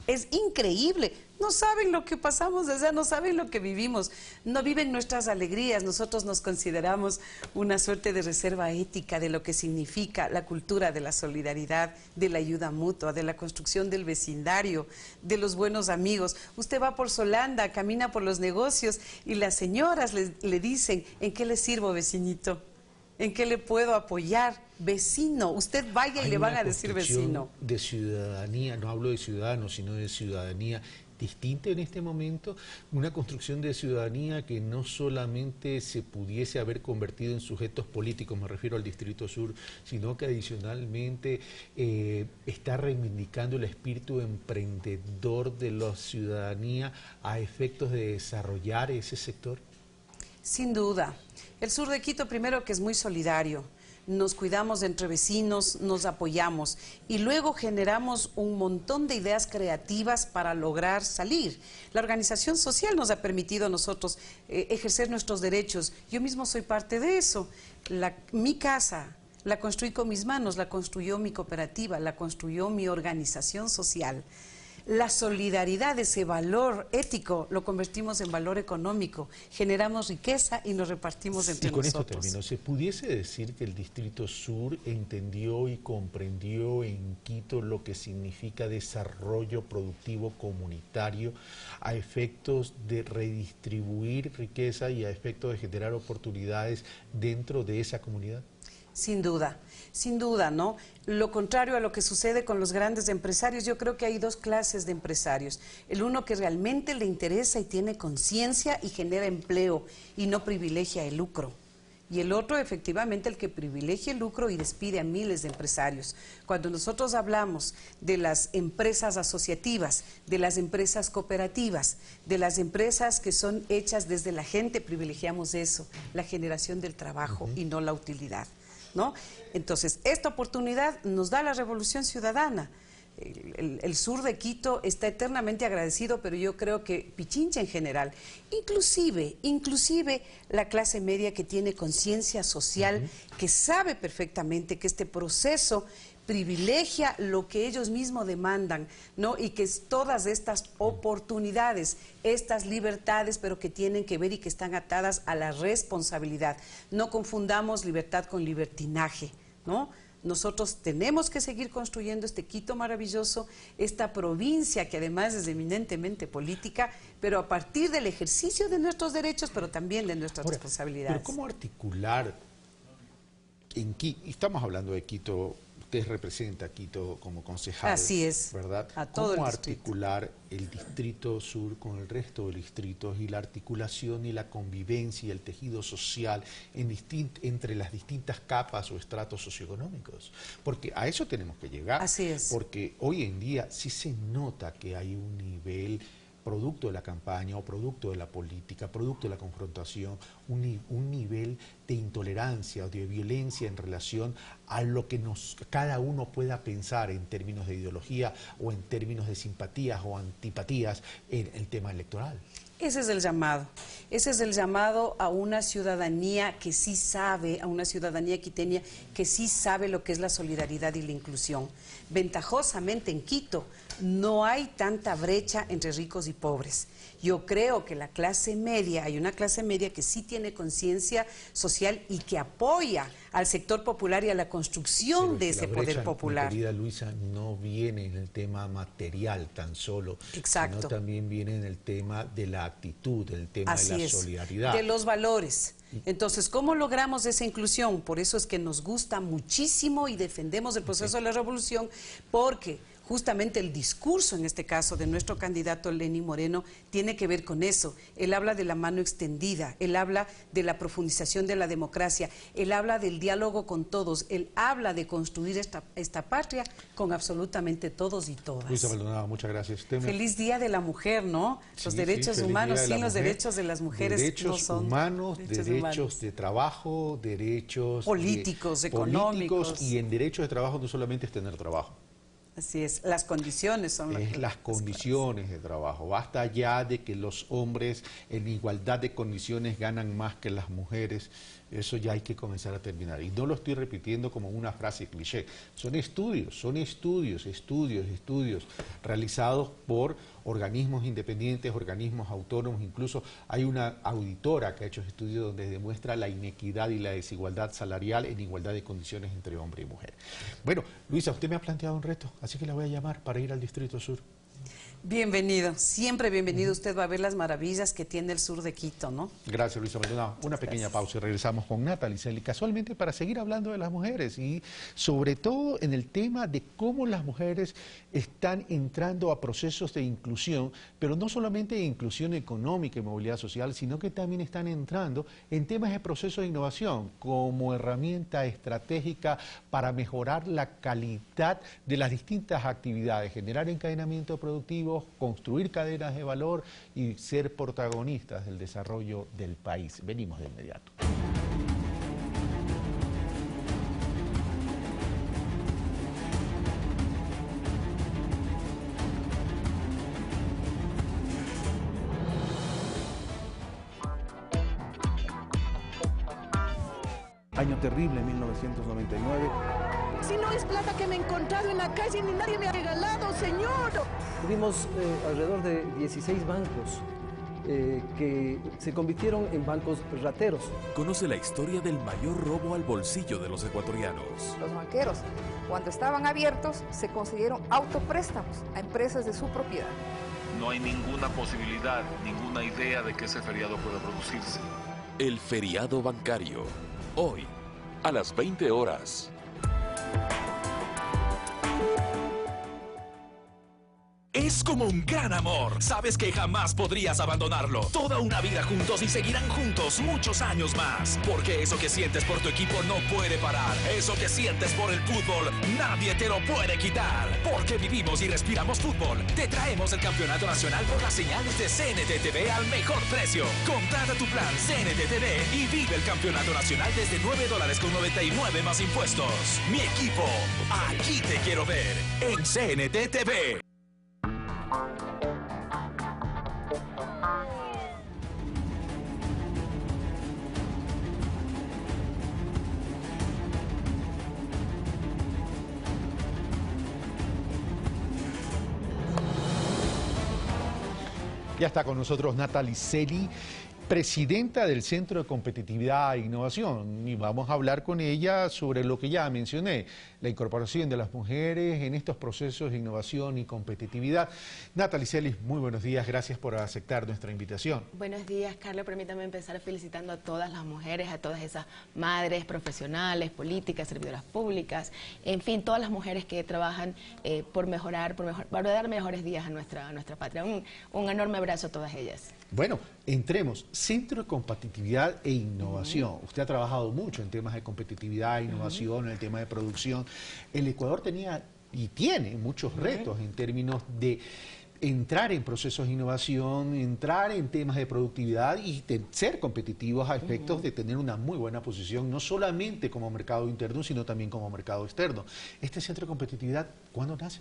Es increíble, no saben lo que pasamos allá, no saben lo que vivimos, no viven nuestras alegrías. Nosotros nos consideramos una suerte de reserva ética de lo que significa la cultura de la solidaridad, de la ayuda mutua, de la construcción del vecindario, de los buenos amigos. Usted va por Solanda, camina por los negocios y las señoras le dicen, ¿en qué le sirvo, vecinito? ¿En qué le puedo apoyar? Vecino, usted vaya y le van a decir vecino. De ciudadanía, no hablo de ciudadanos, sino de ciudadanía distinta en este momento, una construcción de ciudadanía que no solamente se pudiese haber convertido en sujetos políticos, me refiero al Distrito Sur, sino que adicionalmente está reivindicando el espíritu emprendedor de la ciudadanía a efectos de desarrollar ese sector. Sin duda. El sur de Quito, primero, que es muy solidario. Nos cuidamos entre vecinos, nos apoyamos y luego generamos un montón de ideas creativas para lograr salir. La organización social nos ha permitido a nosotros ejercer nuestros derechos. Yo mismo soy parte de eso. Mi casa la construí con mis manos, la construyó mi cooperativa, la construyó mi organización social. La solidaridad, ese valor ético, lo convertimos en valor económico, generamos riqueza y nos repartimos entre nosotros. Y con esto termino, ¿se pudiese decir que el Distrito Sur entendió y comprendió en Quito lo que significa desarrollo productivo comunitario a efectos de redistribuir riqueza y a efectos de generar oportunidades dentro de esa comunidad? Sin duda, ¿no? Lo contrario a lo que sucede con los grandes empresarios, yo creo que hay dos clases de empresarios. El uno que realmente le interesa y tiene conciencia y genera empleo y no privilegia el lucro. Y el otro, efectivamente, el que privilegia el lucro y despide a miles de empresarios. Cuando nosotros hablamos de las empresas asociativas, de las empresas cooperativas, de las empresas que son hechas desde la gente, privilegiamos eso, la generación del trabajo y no la utilidad, ¿no? Entonces, esta oportunidad nos da la Revolución Ciudadana. el sur de Quito está eternamente agradecido, pero yo creo que Pichincha en general, inclusive la clase media que tiene conciencia social, que sabe perfectamente que este proceso privilegia lo que ellos mismos demandan, ¿no? Y que es todas estas oportunidades, estas libertades, pero que tienen que ver y que están atadas a la responsabilidad. No confundamos libertad con libertinaje, ¿no? Nosotros tenemos que seguir construyendo este Quito maravilloso, esta provincia que además es eminentemente política, pero a partir del ejercicio de nuestros derechos, pero también de nuestras responsabilidades. Pero ¿cómo articular en Quito? Estamos hablando de Quito. Usted representa a Quito como concejal. Así es, ¿verdad? a todo ¿Cómo el distrito. articular el distrito sur con el resto de los distritos y la articulación y la convivencia y el tejido social entre las distintas capas o estratos socioeconómicos? Porque a eso tenemos que llegar. Así es. Porque hoy en día sí se nota que hay un nivel producto de la campaña o producto de la política, producto de la confrontación, un nivel de intolerancia o de violencia en relación a lo que cada uno pueda pensar en términos de ideología o en términos de simpatías o antipatías en el tema electoral. Ese es el llamado a una ciudadanía que sí sabe, a una ciudadanía quiteña que sí sabe lo que es la solidaridad y la inclusión. Ventajosamente en Quito no hay tanta brecha entre ricos y pobres. Yo creo que la clase media, hay una clase media que sí tiene conciencia social y que apoya al sector popular y a la construcción de ese poder popular. Mi querida Luisa, no viene en el tema material tan solo, exacto, sino también viene en el tema de la actitud, el tema así de la es, solidaridad. De los valores. Entonces, ¿cómo logramos esa inclusión? Por eso es que nos gusta muchísimo y defendemos el proceso de la revolución, porque justamente el discurso, en este caso, de nuestro candidato Lenín Moreno, tiene que ver con eso. Él habla de la mano extendida, él habla de la profundización de la democracia, él habla del diálogo con todos, él habla de construir esta patria con absolutamente todos y todas. Luisa Maldonado, muchas gracias. Feliz Día de la Mujer, ¿no? Los derechos humanos sin los derechos de las mujeres no son humanos, derechos de trabajo, derechos políticos, económicos. Y en derechos de trabajo no solamente es tener trabajo. Así es, las condiciones son las condiciones de trabajo. Basta ya de que los hombres en igualdad de condiciones ganan más que las mujeres. Eso ya hay que comenzar a terminar. Y no lo estoy repitiendo como una frase cliché. Son estudios realizados por organismos independientes, organismos autónomos. Incluso hay una auditora que ha hecho estudios donde demuestra la inequidad y la desigualdad salarial en igualdad de condiciones entre hombre y mujer. Bueno, Luisa, usted me ha planteado un reto, así que la voy a llamar para ir al Distrito Sur. Bienvenido, siempre bienvenido. Usted va a ver las maravillas que tiene el sur de Quito, ¿no? Gracias, Luisa Maldonado. Una pequeña pausa y regresamos con Natalie Celi, casualmente para seguir hablando de las mujeres y sobre todo en el tema de cómo las mujeres están entrando a procesos de inclusión, pero no solamente de inclusión económica y movilidad social, sino que también están entrando en temas de procesos de innovación como herramienta estratégica para mejorar la calidad de las distintas actividades, generar encadenamiento productivo, construir cadenas de valor y ser protagonistas del desarrollo del país. Venimos de inmediato. Año terrible, 1999. Si no es plata que me he encontrado en la calle ni nadie me ha regalado, señor. Tuvimos alrededor de 16 bancos que se convirtieron en bancos rateros. Conoce la historia del mayor robo al bolsillo de los ecuatorianos. Los banqueros, cuando estaban abiertos, se concedieron autopréstamos a empresas de su propiedad. No hay ninguna posibilidad, ninguna idea de que ese feriado pueda producirse. El feriado bancario. Hoy, a las 20 horas. es como un gran amor. Sabes que jamás podrías abandonarlo. Toda una vida juntos y seguirán juntos muchos años más. Porque eso que sientes por tu equipo no puede parar. Eso que sientes por el fútbol, nadie te lo puede quitar. Porque vivimos y respiramos fútbol. Te traemos el campeonato nacional por las señales de CNT TV al mejor precio. Contrata tu plan CNT TV y vive el campeonato nacional desde $9.99 más impuestos. Mi equipo, aquí te quiero ver en CNT TV. Ya está con nosotros Natalie Celi, presidenta del Centro de Competitividad e Innovación, y vamos a hablar con ella sobre lo que ya mencioné, la incorporación de las mujeres en estos procesos de innovación y competitividad. Natalie Celi, muy buenos días, gracias por aceptar nuestra invitación. Buenos días, Carlos, permítame empezar felicitando a todas las mujeres, a todas esas madres profesionales, políticas, servidoras públicas, en fin, todas las mujeres que trabajan para dar mejores días a nuestra patria. Un enorme abrazo a todas ellas. Bueno, entremos. Centro de Competitividad e Innovación. Usted ha trabajado mucho en temas de competitividad e innovación, en el tema de producción. El Ecuador tenía y tiene muchos retos en términos de entrar en procesos de innovación, entrar en temas de productividad y de ser competitivos a efectos de tener una muy buena posición, no solamente como mercado interno, sino también como mercado externo. Este Centro de Competitividad, ¿cuándo nace?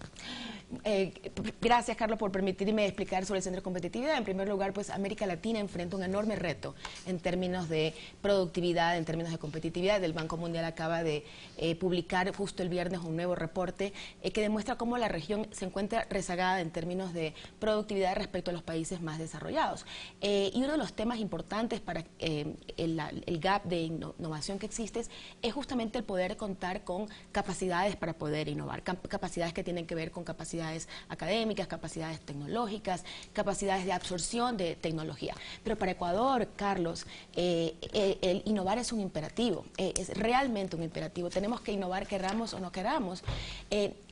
Gracias, Carlos, por permitirme explicar sobre el Centro de Competitividad. En primer lugar, pues América Latina enfrenta un enorme reto en términos de productividad, en términos de competitividad. El Banco Mundial acaba de publicar justo el viernes un nuevo reporte que demuestra cómo la región se encuentra rezagada en términos de productividad respecto a los países más desarrollados. Y uno de los temas importantes para el gap de innovación que existe es justamente el poder contar con capacidades para poder innovar, capacidades que tienen que ver con capacidades académicas, capacidades tecnológicas, capacidades de absorción de tecnología. Pero para Ecuador, Carlos, el innovar es un imperativo, es realmente un imperativo. Tenemos que innovar, queramos o no queramos.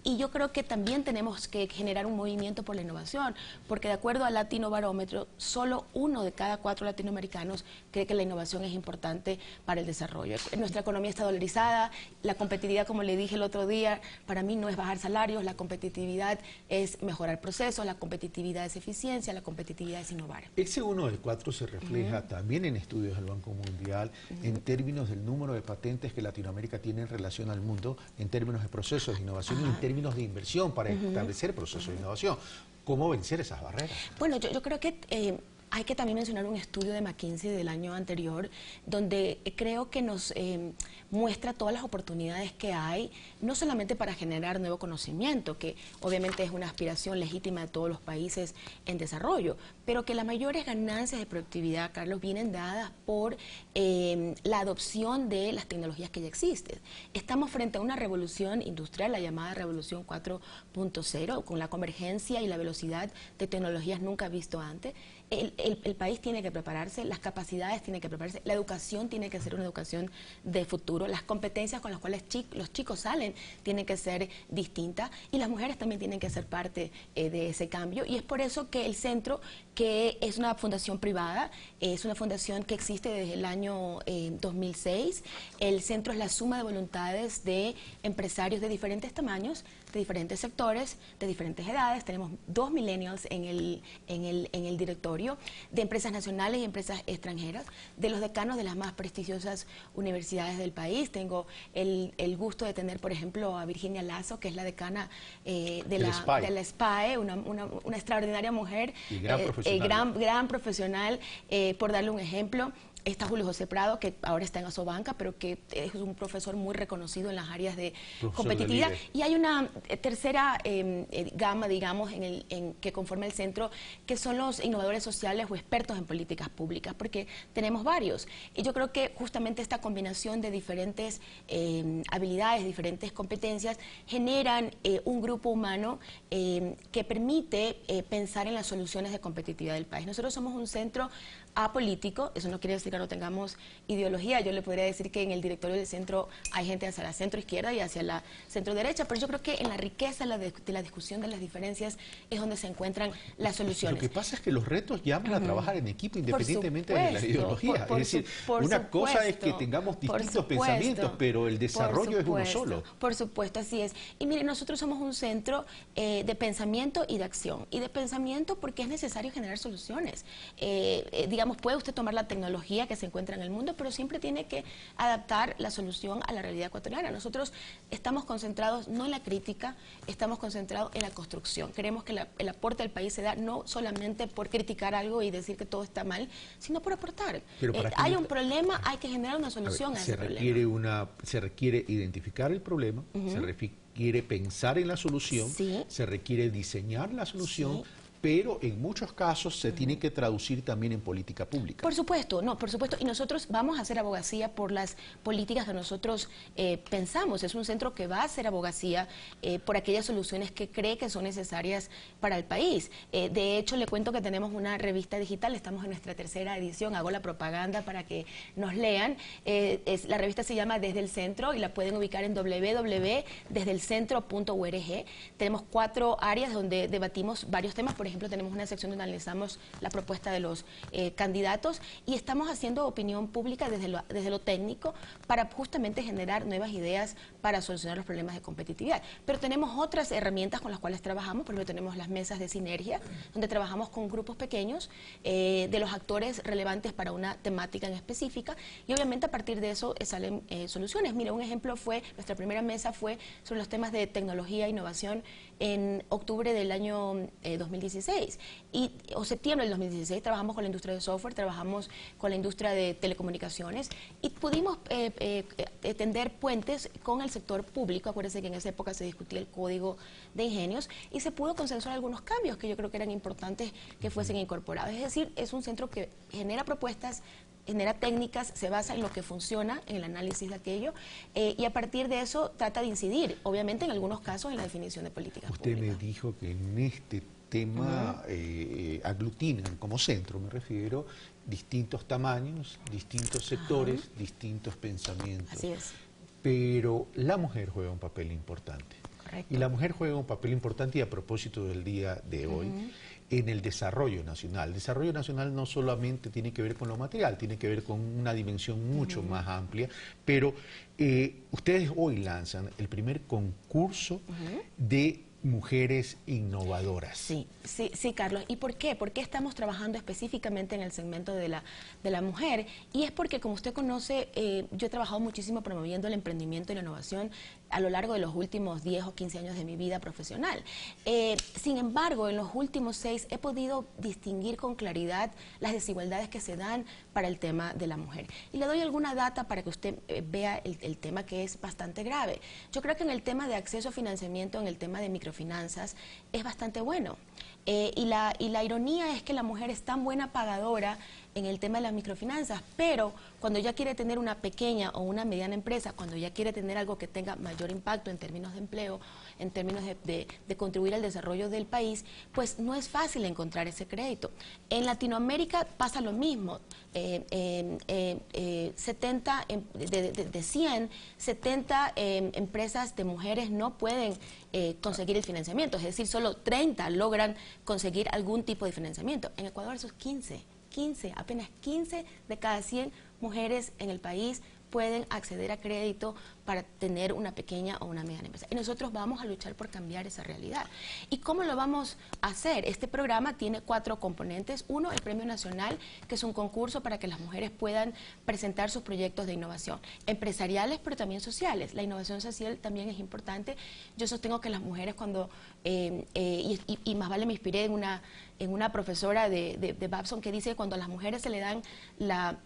Y yo creo que también tenemos que generar un movimiento por la innovación, porque de acuerdo al Latino Barómetro, solo 1 de cada 4 latinoamericanos cree que la innovación es importante para el desarrollo. Nuestra economía está dolarizada, la competitividad, como le dije el otro día, para mí no es bajar salarios, la competitividad es mejorar procesos, la competitividad es eficiencia, la competitividad es innovar. Ese 1 de 4 se refleja también en estudios del Banco Mundial en términos del número de patentes que Latinoamérica tiene en relación al mundo, en términos de procesos de innovación y en términos de inversión para establecer procesos de innovación. ¿Cómo vencer esas barreras? Bueno, yo creo que hay que también mencionar un estudio de McKinsey del año anterior, donde creo que nos muestra todas las oportunidades que hay, no solamente para generar nuevo conocimiento, que obviamente es una aspiración legítima de todos los países en desarrollo, pero que las mayores ganancias de productividad, Carlos, vienen dadas por la adopción de las tecnologías que ya existen. Estamos frente a una revolución industrial, la llamada revolución 4.0, con la convergencia y la velocidad de tecnologías nunca visto antes. El país tiene que prepararse, las capacidades tienen que prepararse, la educación tiene que ser una educación de futuro, las competencias con las cuales los chicos salen tienen que ser distintas y las mujeres también tienen que ser parte de ese cambio, y es por eso que el centro, que es una fundación privada, es una fundación que existe desde el año 2006, el centro es la suma de voluntades de empresarios de diferentes tamaños, de diferentes sectores, de diferentes edades. Tenemos 2 millennials en el directorio, de empresas nacionales y empresas extranjeras, de los decanos de las más prestigiosas universidades del país. Tengo el gusto de tener, por ejemplo, a Virginia Lazo, que es la decana de la SPAE, una extraordinaria mujer, y gran profesional, por darle un ejemplo. Está Julio José Prado, que ahora está en Asobanca, pero que es un profesor muy reconocido en las áreas de competitividad. Y hay una tercera gama, digamos, que conforma el centro, que son los innovadores sociales o expertos en políticas públicas, porque tenemos varios. Y yo creo que justamente esta combinación de diferentes habilidades, diferentes competencias, generan un grupo humano que permite pensar en las soluciones de competitividad del país. Nosotros somos un centro apolítico. Eso no quiere decir que no tengamos ideología. Yo le podría decir que en el directorio del centro hay gente hacia la centro izquierda y hacia la centro derecha, pero yo creo que en la riqueza de la discusión de las diferencias es donde se encuentran las soluciones. Lo que pasa es que los retos llaman a trabajar en equipo independientemente de la ideología. Es decir, una cosa es que tengamos distintos pensamientos, pero el desarrollo es uno solo. Por supuesto, así es. Y mire, nosotros somos un centro de pensamiento y de acción. Y de pensamiento porque es necesario generar soluciones. Digamos, puede usted tomar la tecnología que se encuentra en el mundo, pero siempre tiene que adaptar la solución a la realidad ecuatoriana. Nosotros estamos concentrados no en la crítica, estamos concentrados en la construcción. Queremos que el aporte al país se da no solamente por criticar algo y decir que todo está mal, sino por aportar. Hay un problema, hay que generar una solución a ese problema. Se requiere identificar el problema, se requiere pensar en la solución, se requiere diseñar la solución, pero en muchos casos se tiene que traducir también en política pública. Por supuesto, por supuesto. Y nosotros vamos a hacer abogacía por las políticas que nosotros pensamos. Es un centro que va a hacer abogacía por aquellas soluciones que cree que son necesarias para el país. De hecho, le cuento que tenemos una revista digital, estamos en nuestra 3ª edición, hago la propaganda para que nos lean. La revista se llama Desde el Centro y la pueden ubicar en www.desdeelcentro.org. Tenemos 4 áreas donde debatimos varios temas. Por ejemplo, tenemos una sección donde analizamos la propuesta de los candidatos y estamos haciendo opinión pública desde lo técnico para justamente generar nuevas ideas para solucionar los problemas de competitividad. Pero tenemos otras herramientas con las cuales trabajamos. Por ejemplo, tenemos las mesas de sinergia, donde trabajamos con grupos pequeños de los actores relevantes para una temática en específica y obviamente a partir de eso salen soluciones. Mira, un ejemplo nuestra primera mesa fue sobre los temas de tecnología e innovación en octubre del año 2016 o septiembre del 2016. Trabajamos con la industria de software, trabajamos con la industria de telecomunicaciones y pudimos tender puentes con el sector público. Acuérdense que en esa época se discutía el Código de Ingenios y se pudo consensuar algunos cambios que yo creo que eran importantes que fuesen incorporados. Es decir, es un centro que genera propuestas, genera técnicas, se basa en lo que funciona, en el análisis de aquello, y a partir de eso trata de incidir, obviamente en algunos casos, en la definición de políticas públicas. Usted me dijo que en este tema aglutinan, como centro me refiero, distintos tamaños, distintos sectores, distintos pensamientos. Así es. Pero la mujer juega un papel importante. Correcto. Y la mujer juega un papel importante, y a propósito del día de hoy, en el desarrollo nacional. El desarrollo nacional no solamente tiene que ver con lo material, tiene que ver con una dimensión mucho más amplia, pero ustedes hoy lanzan el primer concurso de mujeres innovadoras. Sí, Carlos. ¿Y por qué? ¿Por qué estamos trabajando específicamente en el segmento de la mujer? Y es porque, como usted conoce, yo he trabajado muchísimo promoviendo el emprendimiento y la innovación a lo largo de los últimos 10 o 15 años de mi vida profesional. Sin embargo, en los últimos 6 he podido distinguir con claridad las desigualdades que se dan para el tema de la mujer. Y le doy alguna data para que usted vea el tema, que es bastante grave. Yo creo que en el tema de acceso a financiamiento, en el tema de microfinanzas, es bastante bueno. Y la ironía es que la mujer es tan buena pagadora en el tema de las microfinanzas, pero cuando ya quiere tener una pequeña o una mediana empresa, cuando ya quiere tener algo que tenga mayor impacto en términos de empleo, en términos de contribuir al desarrollo del país, pues no es fácil encontrar ese crédito. En Latinoamérica pasa lo mismo. 70 de 100, 70 empresas de mujeres no pueden conseguir el financiamiento, es decir, solo 30 logran conseguir algún tipo de financiamiento. En Ecuador esos 15, apenas 15 de cada 100 mujeres en el país pueden acceder a crédito para tener una pequeña o una mediana empresa. Y nosotros vamos a luchar por cambiar esa realidad. ¿Y cómo lo vamos a hacer? Este programa tiene 4 componentes. Uno, el Premio Nacional, que es un concurso para que las mujeres puedan presentar sus proyectos de innovación, empresariales, pero también sociales. La innovación social también es importante. Yo sostengo que las mujeres cuando, y más vale me inspiré en una profesora de Babson que dice que cuando a las mujeres se le dan la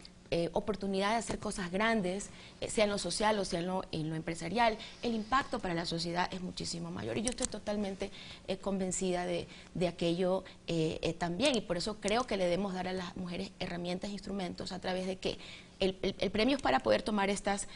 oportunidad de hacer cosas grandes, sea en lo social o sea en lo empresarial, el impacto para la sociedad es muchísimo mayor. Y yo estoy totalmente convencida de aquello también, y por eso creo que le debemos dar a las mujeres herramientas e instrumentos a través de que el premio es para poder tomar estas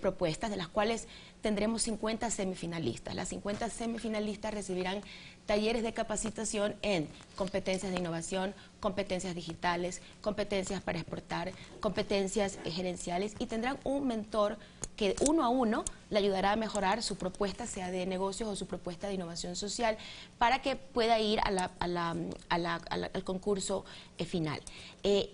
propuestas, de las cuales tendremos 50 semifinalistas. Las 50 semifinalistas recibirán talleres de capacitación en competencias de innovación, competencias digitales, competencias para exportar, competencias gerenciales, y tendrán un mentor que uno a uno le ayudará a mejorar su propuesta, sea de negocios o su propuesta de innovación social, para que pueda ir al concurso final.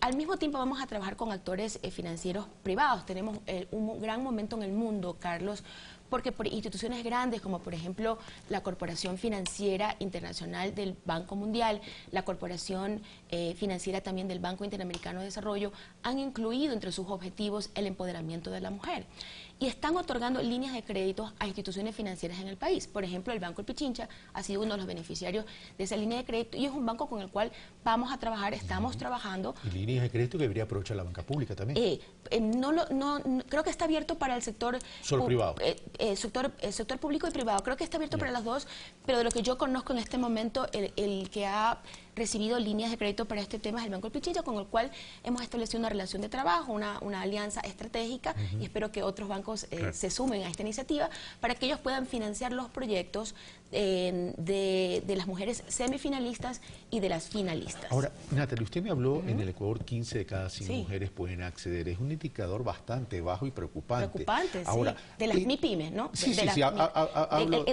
Al mismo tiempo vamos a trabajar con actores financieros privados. Tenemos un gran momento en el mundo, Carlos, porque por instituciones grandes como por ejemplo la Corporación Financiera Internacional del Banco Mundial, la Corporación Financiera también del Banco Interamericano de Desarrollo, han incluido entre sus objetivos el empoderamiento de la mujer. Y están otorgando líneas de créditos a instituciones financieras en el país. Por ejemplo, el Banco El Pichincha ha sido uno de los beneficiarios de esa línea de crédito y es un banco con el cual vamos a trabajar, estamos trabajando. Y líneas de crédito que debería aprovechar la banca pública también. Creo que está abierto para el sector privado. Sector público y privado. Creo que está abierto para las dos, pero de lo que yo conozco en este momento, el que ha recibido líneas de crédito para este tema es el Banco El Pichincha, con el cual hemos establecido una relación de trabajo, una alianza estratégica, y espero que otros bancos se sumen a esta iniciativa para que ellos puedan financiar los proyectos de las mujeres semifinalistas y de las finalistas. Ahora, Natalie, usted me habló en el Ecuador 15 de cada 100 mujeres pueden acceder. Es un indicador bastante bajo y preocupante. Preocupante, ahora, sí. De las MIPYMES, ¿no?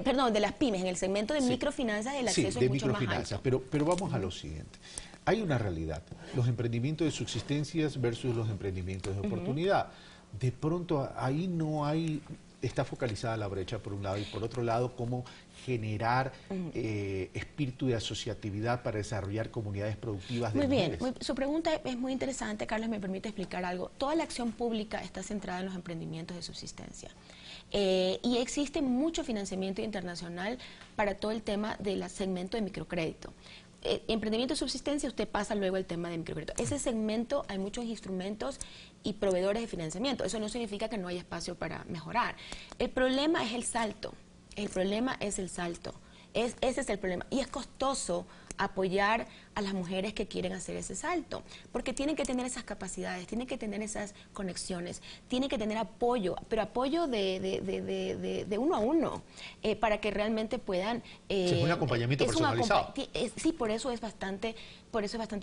Perdón, de las pymes. En el segmento de microfinanzas el acceso es mucho más alto. Pero vamos a lo siguiente. Hay una realidad. Los emprendimientos de subsistencias versus los emprendimientos de oportunidad. De pronto ahí no hay... Está focalizada la brecha por un lado y por otro lado cómo generar espíritu de asociatividad para desarrollar comunidades productivas de mujeres. Muy bien, su pregunta es muy interesante, Carlos, me permite explicar algo. Toda la acción pública está centrada en los emprendimientos de subsistencia y existe mucho financiamiento internacional para todo el tema del segmento de microcrédito. Emprendimiento de subsistencia, usted pasa luego al tema de microcrédito. Ese segmento hay muchos instrumentos y proveedores de financiamiento. Eso no significa que no haya espacio para mejorar. El problema es el salto. El problema es el salto. Ese es el problema. Y es costoso apoyar a las mujeres que quieren hacer ese salto, porque tienen que tener esas capacidades, tienen que tener esas conexiones, tienen que tener apoyo, pero apoyo de uno a uno, para que realmente puedan... es un acompañamiento personalizado. Sí, por eso es bastante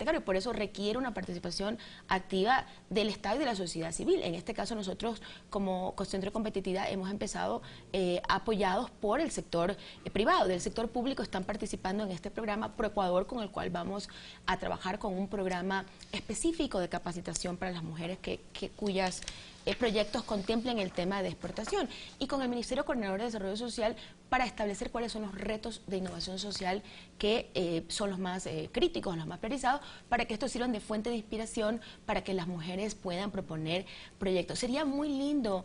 caro y por eso requiere una participación activa del Estado y de la sociedad civil. En este caso nosotros como Centro de Competitividad hemos empezado apoyados por el sector privado. Del sector público están participando en este programa ProEcuador, con el cual vamos a trabajar con un programa específico de capacitación para las mujeres cuyas proyectos contemplen el tema de exportación, y con el Ministerio Coordinador de Desarrollo Social para establecer cuáles son los retos de innovación social que son los más críticos, los más priorizados, para que estos sirvan de fuente de inspiración para que las mujeres puedan proponer proyectos. Sería muy lindo,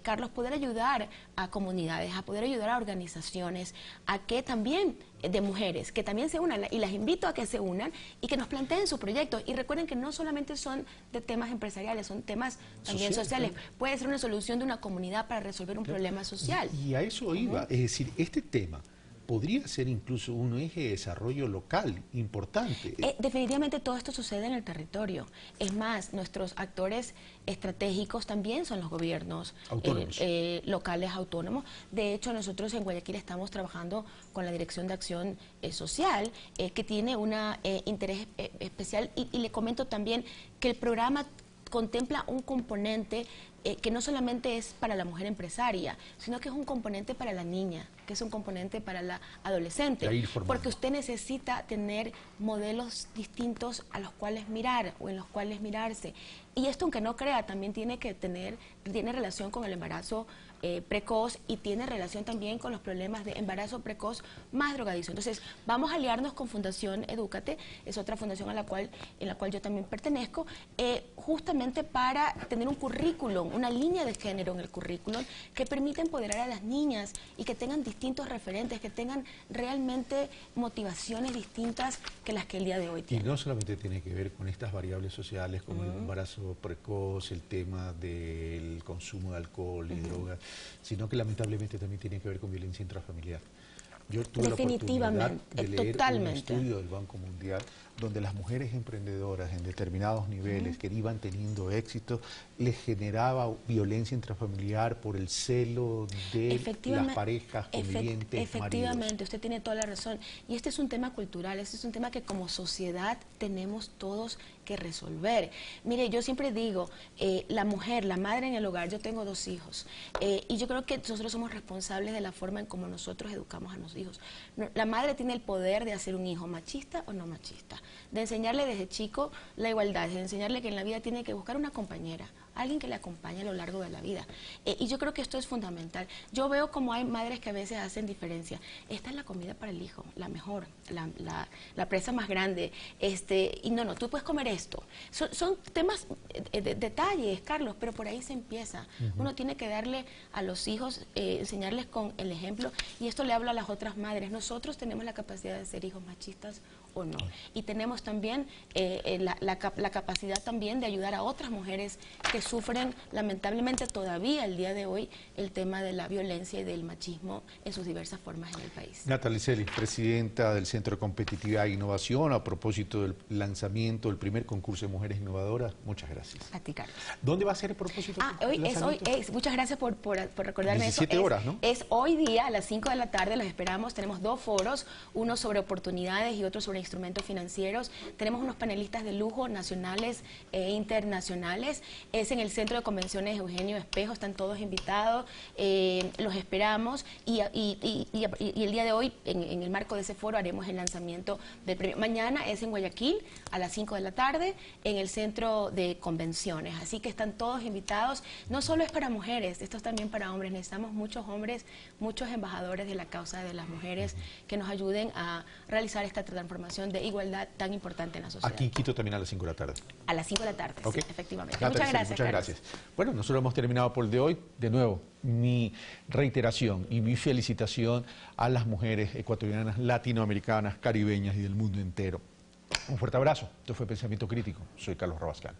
Carlos, poder ayudar a comunidades, a poder ayudar a organizaciones, a que también de mujeres, que también se unan, y las invito a que se unan y que nos planteen sus proyectos. Y recuerden que no solamente son de temas empresariales, son temas también sociales. Puede ser una solución de una comunidad para resolver un problema social. Y a eso iba, es decir, este tema podría ser incluso un eje de desarrollo local importante. Definitivamente todo esto sucede en el territorio. Es más, nuestros actores estratégicos también son los gobiernos locales autónomos. De hecho, nosotros en Guayaquil estamos trabajando con la Dirección de Acción Social, que tiene un interés especial, y le comento también que el programa contempla un componente que no solamente es para la mujer empresaria, sino que es un componente para la niña, que es un componente para la adolescente, porque usted necesita tener modelos distintos a los cuales mirar o en los cuales mirarse. Y esto, aunque no crea, también tiene relación con el embarazo precoz, y tiene relación también con los problemas de embarazo precoz más drogadicción. Entonces, vamos a aliarnos con Fundación Edúcate, es otra fundación en la cual yo también pertenezco, justamente para tener un currículum, una línea de género en el currículum que permita empoderar a las niñas y que tengan distintos referentes, que tengan realmente motivaciones distintas que las que el día de hoy tienen. Y no solamente tiene que ver con estas variables sociales como el embarazo precoz, el tema del consumo de alcohol y drogas, sino que lamentablemente también tiene que ver con violencia intrafamiliar. Yo tuve la oportunidad de leer un estudio del Banco Mundial donde las mujeres emprendedoras en determinados niveles que iban teniendo éxito, les generaba violencia intrafamiliar por el celo de las parejas convivientes, efectivamente, maridos. usted tiene toda la razón. Y este es un tema cultural, este es un tema que como sociedad tenemos todos que resolver. Mire, yo siempre digo, la mujer, la madre en el hogar, yo tengo 2 hijos, y yo creo que nosotros somos responsables de la forma en cómo nosotros educamos a nuestros hijos. La madre tiene el poder de hacer un hijo machista o no machista, de enseñarle desde chico la igualdad, de enseñarle que en la vida tiene que buscar una compañera, alguien que le acompañe a lo largo de la vida. Y yo creo que esto es fundamental. Yo veo como hay madres que a veces hacen diferencia. Esta es la comida para el hijo, la mejor, la presa más grande. Y no, tú puedes comer esto. Son temas, detalles, Carlos, pero por ahí se empieza. Uno tiene que darle a los hijos, enseñarles con el ejemplo, y esto le hablo a las otras madres. Nosotros tenemos la capacidad de ser hijos machistas o no. Y tenemos también la capacidad también de ayudar a otras mujeres que sufren lamentablemente todavía el día de hoy el tema de la violencia y del machismo en sus diversas formas en el país. Natalie Celis, presidenta del Centro de Competitividad e Innovación, a propósito del lanzamiento del primer concurso de mujeres innovadoras, muchas gracias. A ti, Carlos. ¿Dónde va a ser el propósito? Muchas gracias por recordarme 17 eso. horas, ¿no? Es hoy día a las 5 de la tarde, los esperamos. Tenemos 2 foros, uno sobre oportunidades y otro sobre instrumentos financieros. Tenemos unos panelistas de lujo nacionales e internacionales. Es en el Centro de Convenciones Eugenio Espejo, están todos invitados, los esperamos, y el día de hoy, en el marco de ese foro, haremos el lanzamiento del premio. Mañana es en Guayaquil, a las 5 de la tarde, en el Centro de Convenciones, así que están todos invitados. No solo es para mujeres, esto es también para hombres. Necesitamos muchos hombres, muchos embajadores de la causa de las mujeres que nos ayuden a realizar esta transformación de igualdad tan importante en la sociedad. Aquí en Quito también a las 5 de la tarde. A las 5 de la tarde, Okay. sí, efectivamente. Natalie, Muchas gracias. Muchas gracias. Bueno, nosotros hemos terminado por el de hoy. De nuevo, mi reiteración y mi felicitación a las mujeres ecuatorianas, latinoamericanas, caribeñas y del mundo entero. Un fuerte abrazo. Esto fue Pensamiento Crítico. Soy Carlos Rabascal.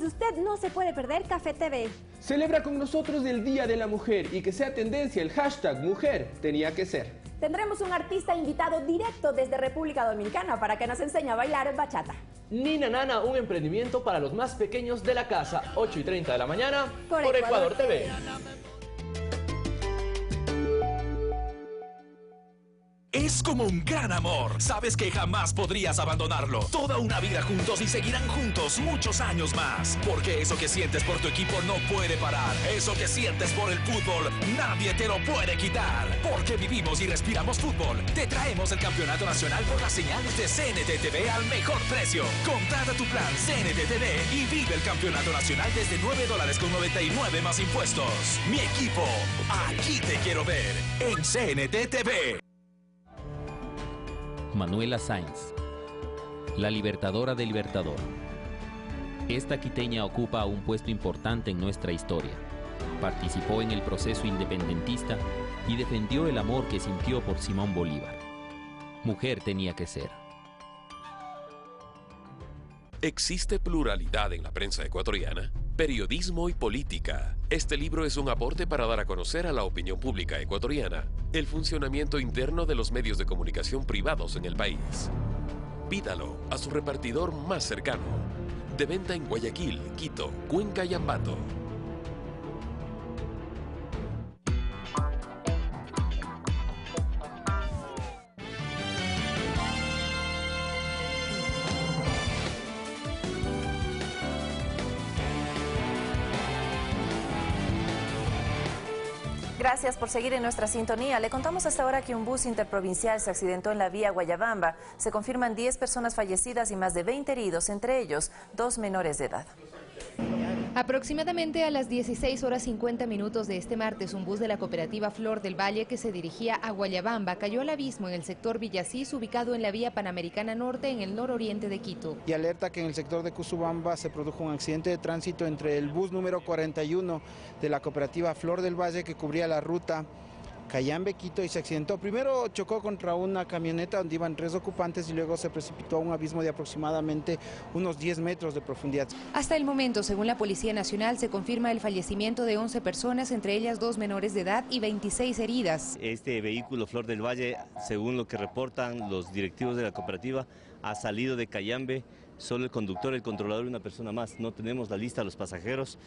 Usted no se puede perder Café TV. Celebra con nosotros el Día de la Mujer y que sea tendencia el hashtag Mujer Tenía que Ser. Tendremos un artista invitado directo desde República Dominicana para que nos enseñe a bailar bachata. Nina Nana, un emprendimiento para los más pequeños de la casa, 8:30 de la mañana por Ecuador TV. Es como un gran amor. Sabes que jamás podrías abandonarlo. Toda una vida juntos y seguirán juntos muchos años más. Porque eso que sientes por tu equipo no puede parar. Eso que sientes por el fútbol, nadie te lo puede quitar. Porque vivimos y respiramos fútbol. Te traemos el campeonato nacional por las señales de CNT TV al mejor precio. Contrata tu plan CNT TV y vive el campeonato nacional desde $9.99 más impuestos. Mi equipo, aquí te quiero ver. En CNT TV. Manuela Sáenz, la libertadora del Libertador. Esta quiteña ocupa un puesto importante en nuestra historia. Participó en el proceso independentista y defendió el amor que sintió por Simón Bolívar. Mujer tenía que ser. ¿Existe pluralidad en la prensa ecuatoriana? Periodismo y política. Este libro es un aporte para dar a conocer a la opinión pública ecuatoriana el funcionamiento interno de los medios de comunicación privados en el país. Pídalo a su repartidor más cercano. De venta en Guayaquil, Quito, Cuenca y Ambato. Gracias por seguir en nuestra sintonía. Le contamos hasta ahora que un bus interprovincial se accidentó en la vía Guayabamba. Se confirman 10 personas fallecidas y más de 20 heridos, entre ellos 2 menores de edad. Aproximadamente a las 16:50 de este martes, un bus de la cooperativa Flor del Valle que se dirigía a Guayabamba cayó al abismo en el sector Villasís, ubicado en la vía Panamericana Norte, en el nororiente de Quito. Y alerta que en el sector de Cusubamba se produjo un accidente de tránsito entre el bus número 41 de la cooperativa Flor del Valle, que cubría la ruta Cayambe, Quito, y se accidentó. Primero chocó contra una camioneta donde iban 3 ocupantes y luego se precipitó a un abismo de aproximadamente unos 10 metros de profundidad. Hasta el momento, según la Policía Nacional, se confirma el fallecimiento de 11 personas, entre ellas 2 menores de edad y 26 heridas. Este vehículo Flor del Valle, según lo que reportan los directivos de la cooperativa, ha salido de Cayambe. Solo el conductor, el controlador y una persona más. No tenemos la lista de los pasajeros.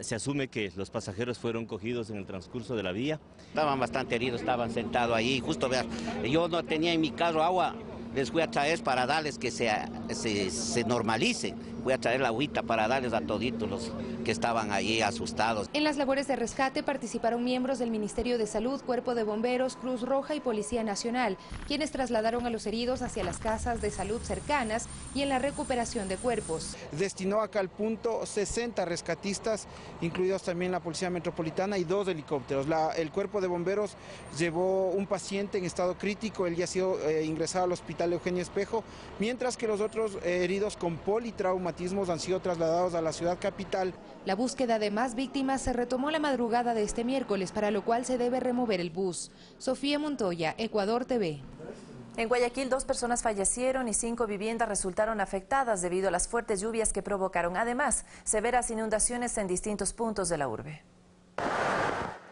Se asume que los pasajeros fueron cogidos en el transcurso de la vía. Estaban bastante heridos, estaban sentados ahí. Justo, vean, yo no tenía en mi carro agua. Les voy a traer para darles que se normalicen. Voy a traer la agüita para darles a toditos los que estaban ahí asustados. En las labores de rescate participaron miembros del Ministerio de Salud, Cuerpo de Bomberos, Cruz Roja y Policía Nacional, quienes trasladaron a los heridos hacia las casas de salud cercanas y en la recuperación de cuerpos. Destinó acá al punto 60 rescatistas, incluidos también la Policía Metropolitana y 2 helicópteros. El Cuerpo de Bomberos llevó un paciente en estado crítico, él ya ha sido ingresado al Hospital Eugenio Espejo, mientras que los otros heridos con politraumatismos han sido trasladados a la ciudad capital. La búsqueda de más víctimas se retomó la madrugada de este miércoles, para lo cual se debe remover el bus. Sofía Montoya, Ecuador TV. En Guayaquil, 2 personas fallecieron y 5 viviendas resultaron afectadas debido a las fuertes lluvias que provocaron, además, severas inundaciones en distintos puntos de la urbe.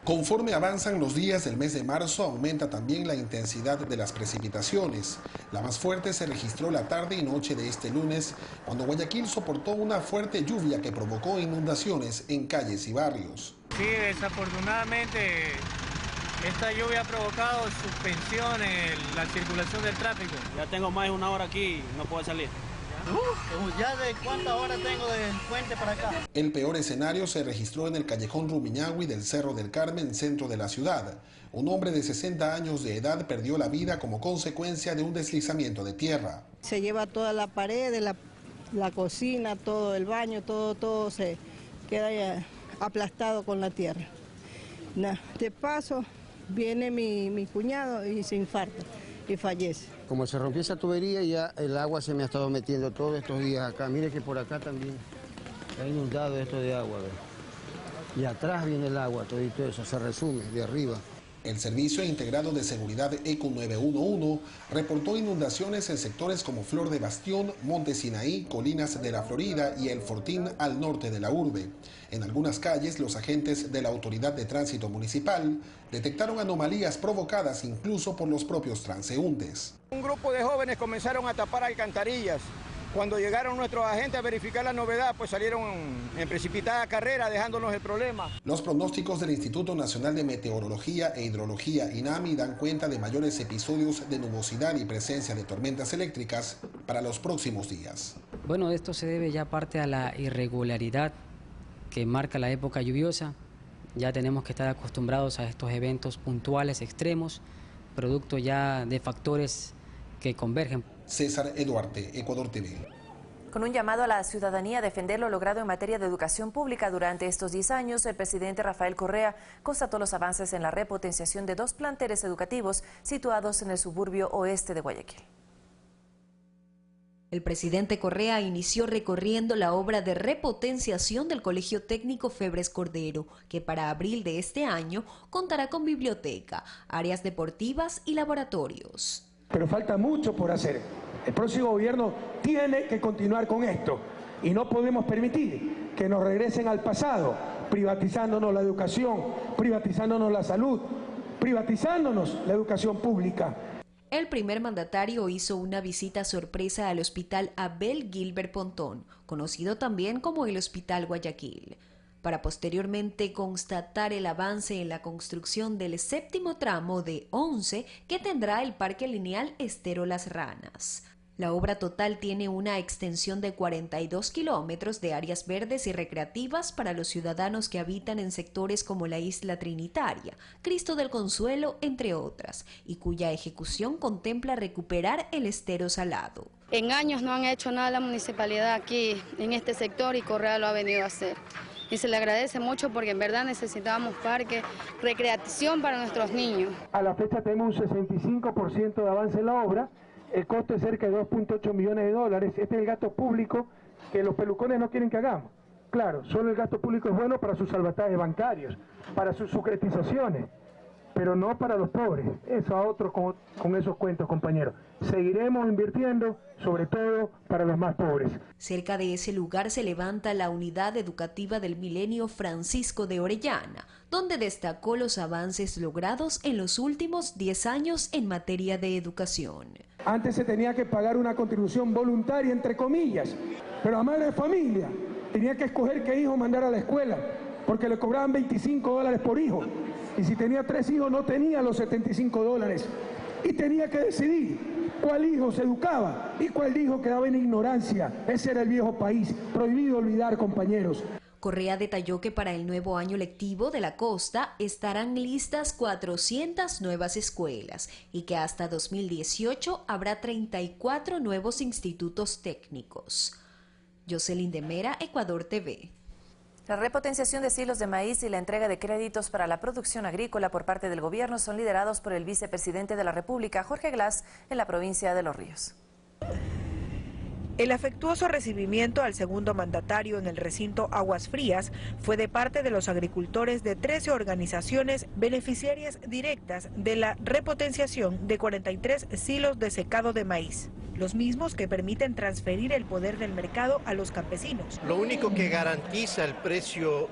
Conforme avanzan los días del mes de marzo, aumenta también la intensidad de las precipitaciones. La más fuerte se registró la tarde y noche de este lunes, cuando Guayaquil soportó una fuerte lluvia que provocó inundaciones en calles y barrios. Sí, desafortunadamente esta lluvia ha provocado suspensión en la circulación del tráfico. Ya tengo más de 1 hora aquí, no puedo salir. ¿Ya de cuántas horas tengo del puente para acá? El peor escenario se registró en el callejón Rumiñahui del Cerro del Carmen, centro de la ciudad. Un hombre de 60 años de edad perdió la vida como consecuencia de un deslizamiento de tierra. Se lleva toda la pared de la cocina, todo el baño, todo se queda ya aplastado con la tierra. De paso, viene mi cuñado y se infarta y fallece. Como se rompió esa tubería, ya el agua se me ha estado metiendo todos estos días acá. Mire que por acá también ha inundado esto de agua, ¿ve? Y atrás viene el agua, todo eso se resume de arriba. El Servicio Integrado de Seguridad ECO 911 reportó inundaciones en sectores como Flor de Bastión, Monte Sinaí, Colinas de la Florida y El Fortín al norte de la urbe. En algunas calles, los agentes de la Autoridad de Tránsito Municipal detectaron anomalías provocadas incluso por los propios transeúntes. Un grupo de jóvenes comenzaron a tapar alcantarillas. Cuando llegaron nuestros agentes a verificar la novedad, pues salieron en precipitada carrera, dejándonos el problema. Los pronósticos del Instituto Nacional de Meteorología e Hidrología, INAMI, dan cuenta de mayores episodios de nubosidad y presencia de tormentas eléctricas para los próximos días. Bueno, esto se debe ya parte a la irregularidad que marca la época lluviosa. Ya tenemos que estar acostumbrados a estos eventos puntuales extremos, producto ya de factores que convergen. César Eduarte, Ecuador TV. Con un llamado a la ciudadanía a defender lo logrado en materia de educación pública durante estos 10 años, el presidente Rafael Correa constató los avances en la repotenciación de 2 planteles educativos situados en el suburbio oeste de Guayaquil. El presidente Correa inició recorriendo la obra de repotenciación del Colegio Técnico Febres Cordero, que para abril de este año contará con biblioteca, áreas deportivas y laboratorios. Pero falta mucho por hacer. El próximo gobierno tiene que continuar con esto y no podemos permitir que nos regresen al pasado, privatizándonos la educación, privatizándonos la salud, privatizándonos la educación pública. El primer mandatario hizo una visita sorpresa al Hospital Abel Gilbert Pontón, conocido también como el Hospital Guayaquil, para posteriormente constatar el avance en la construcción del 7º tramo de 11 que tendrá el Parque Lineal Estero Las Ranas. La obra total tiene una extensión de 42 kilómetros de áreas verdes y recreativas para los ciudadanos que habitan en sectores como la Isla Trinitaria, Cristo del Consuelo, entre otras, y cuya ejecución contempla recuperar el estero salado. En años no han hecho nada la municipalidad aquí en este sector y Correa lo ha venido a hacer. Y se le agradece mucho porque en verdad necesitábamos parque, recreación para nuestros niños. A la fecha tenemos un 65% de avance en la obra, el costo es cerca de 2.8 millones de dólares, este es el gasto público que los pelucones no quieren que hagamos. Claro, solo el gasto público es bueno para sus salvatajes bancarios, para sus securitizaciones, pero no para los pobres. Eso a otros con esos cuentos, compañeros. Seguiremos invirtiendo, sobre todo para los más pobres. Cerca de ese lugar se levanta la unidad educativa del Milenio Francisco de Orellana, donde destacó los avances logrados en los últimos 10 años en materia de educación. Antes se tenía que pagar una contribución voluntaria, entre comillas, pero la madre de familia tenía que escoger qué hijo mandar a la escuela, porque le cobraban $25 por hijo. Y si tenía 3 hijos no tenía los $75. Y tenía que decidir cuál hijo se educaba y cuál hijo quedaba en ignorancia. Ese era el viejo país. Prohibido olvidar, compañeros. Correa detalló que para el nuevo año lectivo de la costa estarán listas 400 nuevas escuelas y que hasta 2018 habrá 34 nuevos institutos técnicos. Jocelyn de Mera, Ecuador TV. La repotenciación de silos de maíz y la entrega de créditos para la producción agrícola por parte del gobierno son liderados por el vicepresidente de la República, Jorge Glass, en la provincia de Los Ríos. El afectuoso recibimiento al segundo mandatario en el recinto Aguas Frías fue de parte de los agricultores de 13 organizaciones beneficiarias directas de la repotenciación de 43 silos de secado de maíz, los mismos que permiten transferir el poder del mercado a los campesinos. Lo único que garantiza el precio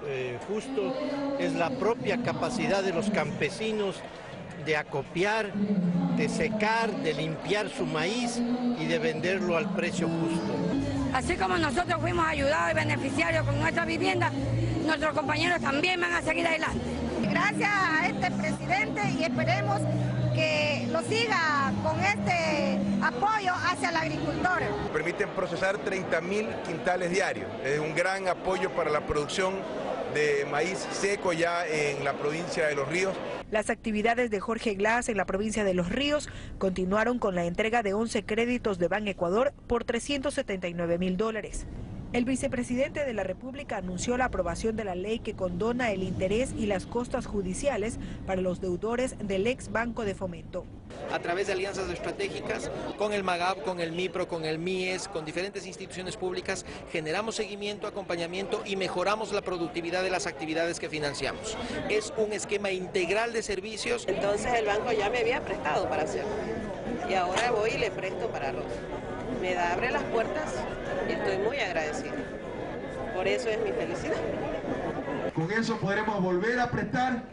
justo es la propia capacidad de los campesinos de acopiar, de secar, de limpiar su maíz y de venderlo al precio justo. Así como nosotros fuimos ayudados y beneficiarios con nuestra vivienda, nuestros compañeros también van a seguir adelante. Gracias a este presidente y esperemos que lo siga con este apoyo hacia el agricultor. Permiten procesar 30.000 quintales diarios. Es un gran apoyo para la producción de maíz seco ya en la provincia de Los Ríos. Las actividades de Jorge Glass en la provincia de Los Ríos continuaron con la entrega de 11 créditos de Ban Ecuador por $379.000. El vicepresidente de la República anunció la aprobación de la ley que condona el interés y las costas judiciales para los deudores del ex Banco de Fomento. A través de alianzas estratégicas con el MAGAP, con el MIPRO, con el MIES, con diferentes instituciones públicas, generamos seguimiento, acompañamiento y mejoramos la productividad de las actividades que financiamos. Es un esquema integral de servicios. Entonces el banco ya me había prestado para hacerlo y ahora voy y le presto para arroz. Me abre las puertas y estoy muy agradecida. Por eso es mi felicidad. Con eso podremos volver a prestar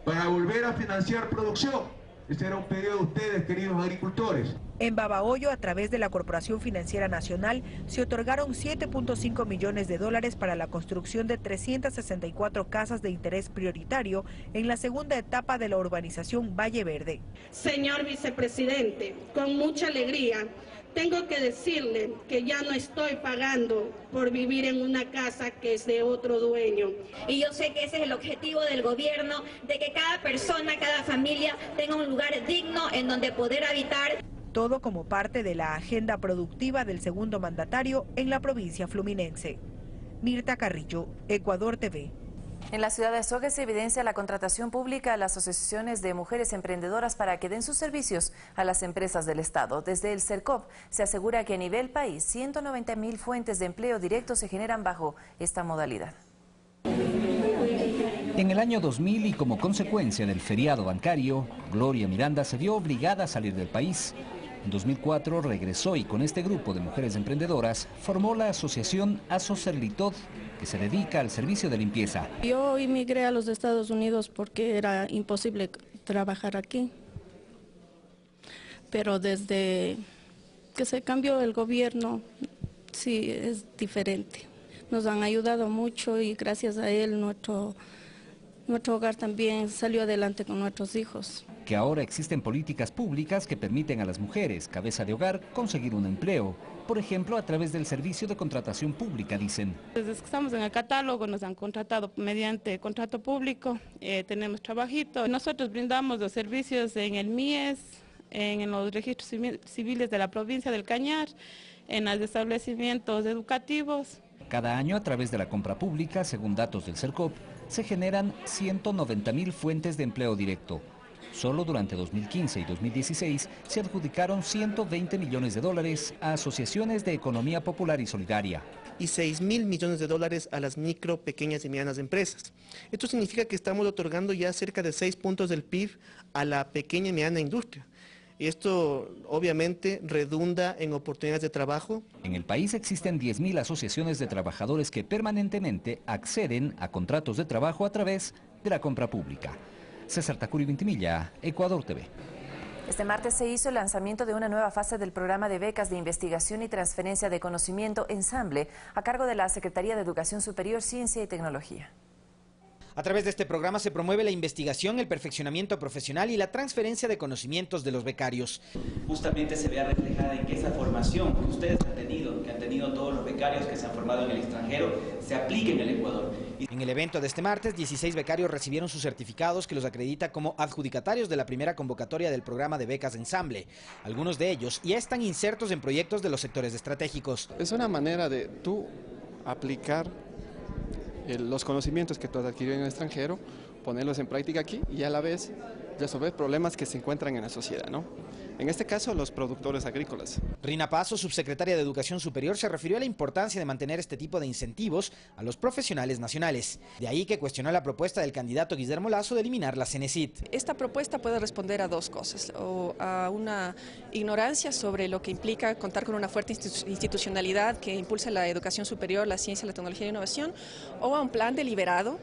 para volver a financiar producción. Ese era un pedido de ustedes, queridos agricultores. En Babahoyo, a través de la Corporación Financiera Nacional, se otorgaron $7.5 millones para la construcción de 364 casas de interés prioritario en la segunda etapa de la urbanización Valle Verde. Señor vicepresidente, con mucha alegría, tengo que decirle que ya no estoy pagando por vivir en una casa que es de otro dueño. Y yo sé que ese es el objetivo del gobierno, de que cada persona, cada familia tenga un lugar digno en donde poder habitar. Todo como parte de la agenda productiva del segundo mandatario en la provincia fluminense. Mirta Carrillo, Ecuador TV. En la ciudad de Soga se evidencia la contratación pública a las asociaciones de mujeres emprendedoras para que den sus servicios a las empresas del Estado. Desde el CERCOP se asegura que a nivel país 190.000 fuentes de empleo directo se generan bajo esta modalidad. En el año 2000 y como consecuencia del feriado bancario, Gloria Miranda se vio obligada a salir del país. En 2004 regresó y con este grupo de mujeres emprendedoras formó la asociación Asocerlitod, que se dedica al servicio de limpieza. Yo emigré a los Estados Unidos porque era imposible trabajar aquí. Pero desde que se cambió el gobierno, sí es diferente. Nos han ayudado mucho y gracias a él nuestro hogar también salió adelante con nuestros hijos. Que ahora existen políticas públicas que permiten a las mujeres, cabeza de hogar, conseguir un empleo. Por ejemplo, a través del servicio de contratación pública, dicen. Desde que estamos en el catálogo nos han contratado mediante contrato público, tenemos trabajito. Nosotros brindamos los servicios en el MIES, en los registros civiles de la provincia del Cañar, en los establecimientos educativos. Cada año, a través de la compra pública, según datos del CERCOP, se generan 190.000 fuentes de empleo directo. Solo durante 2015 y 2016 se adjudicaron $120 millones a asociaciones de economía popular y solidaria. Y $6.000 millones a las micro, pequeñas y medianas empresas. Esto significa que estamos otorgando ya cerca de 6 puntos del PIB a la pequeña y mediana industria. Y esto obviamente redunda en oportunidades de trabajo. En el país existen 10.000 asociaciones de trabajadores que permanentemente acceden a contratos de trabajo a través de la compra pública. César Tacuri Vintimilla, Ecuador TV. Este martes se hizo el lanzamiento de una nueva fase del programa de becas de investigación y transferencia de conocimiento Ensamble, a cargo de la Secretaría de Educación Superior, Ciencia y Tecnología. A través de este programa se promueve la investigación, el perfeccionamiento profesional y la transferencia de conocimientos de los becarios. Justamente se vea reflejada en que esa formación que ustedes han tenido, que han tenido todos los becarios que se han formado en el extranjero, se aplique en el Ecuador. En el evento de este martes, 16 becarios recibieron sus certificados que los acredita como adjudicatarios de la primera convocatoria del programa de becas Ensamble. Algunos de ellos ya están insertos en proyectos de los sectores estratégicos. Es una manera de tú aplicar los conocimientos que tú has adquirido en el extranjero, ponerlos en práctica aquí y a la vez resolver problemas que se encuentran en la sociedad, ¿no? En este caso, los productores agrícolas. Rina Paso, subsecretaria de Educación Superior, se refirió a la importancia de mantener este tipo de incentivos a los profesionales nacionales. De ahí que cuestionó la propuesta del candidato Guillermo Lasso de eliminar la Cenecit. Esta propuesta puede responder a dos cosas, o a una ignorancia sobre lo que implica contar con una fuerte institucionalidad que impulse la educación superior, la ciencia, la tecnología y la innovación, o a un plan deliberado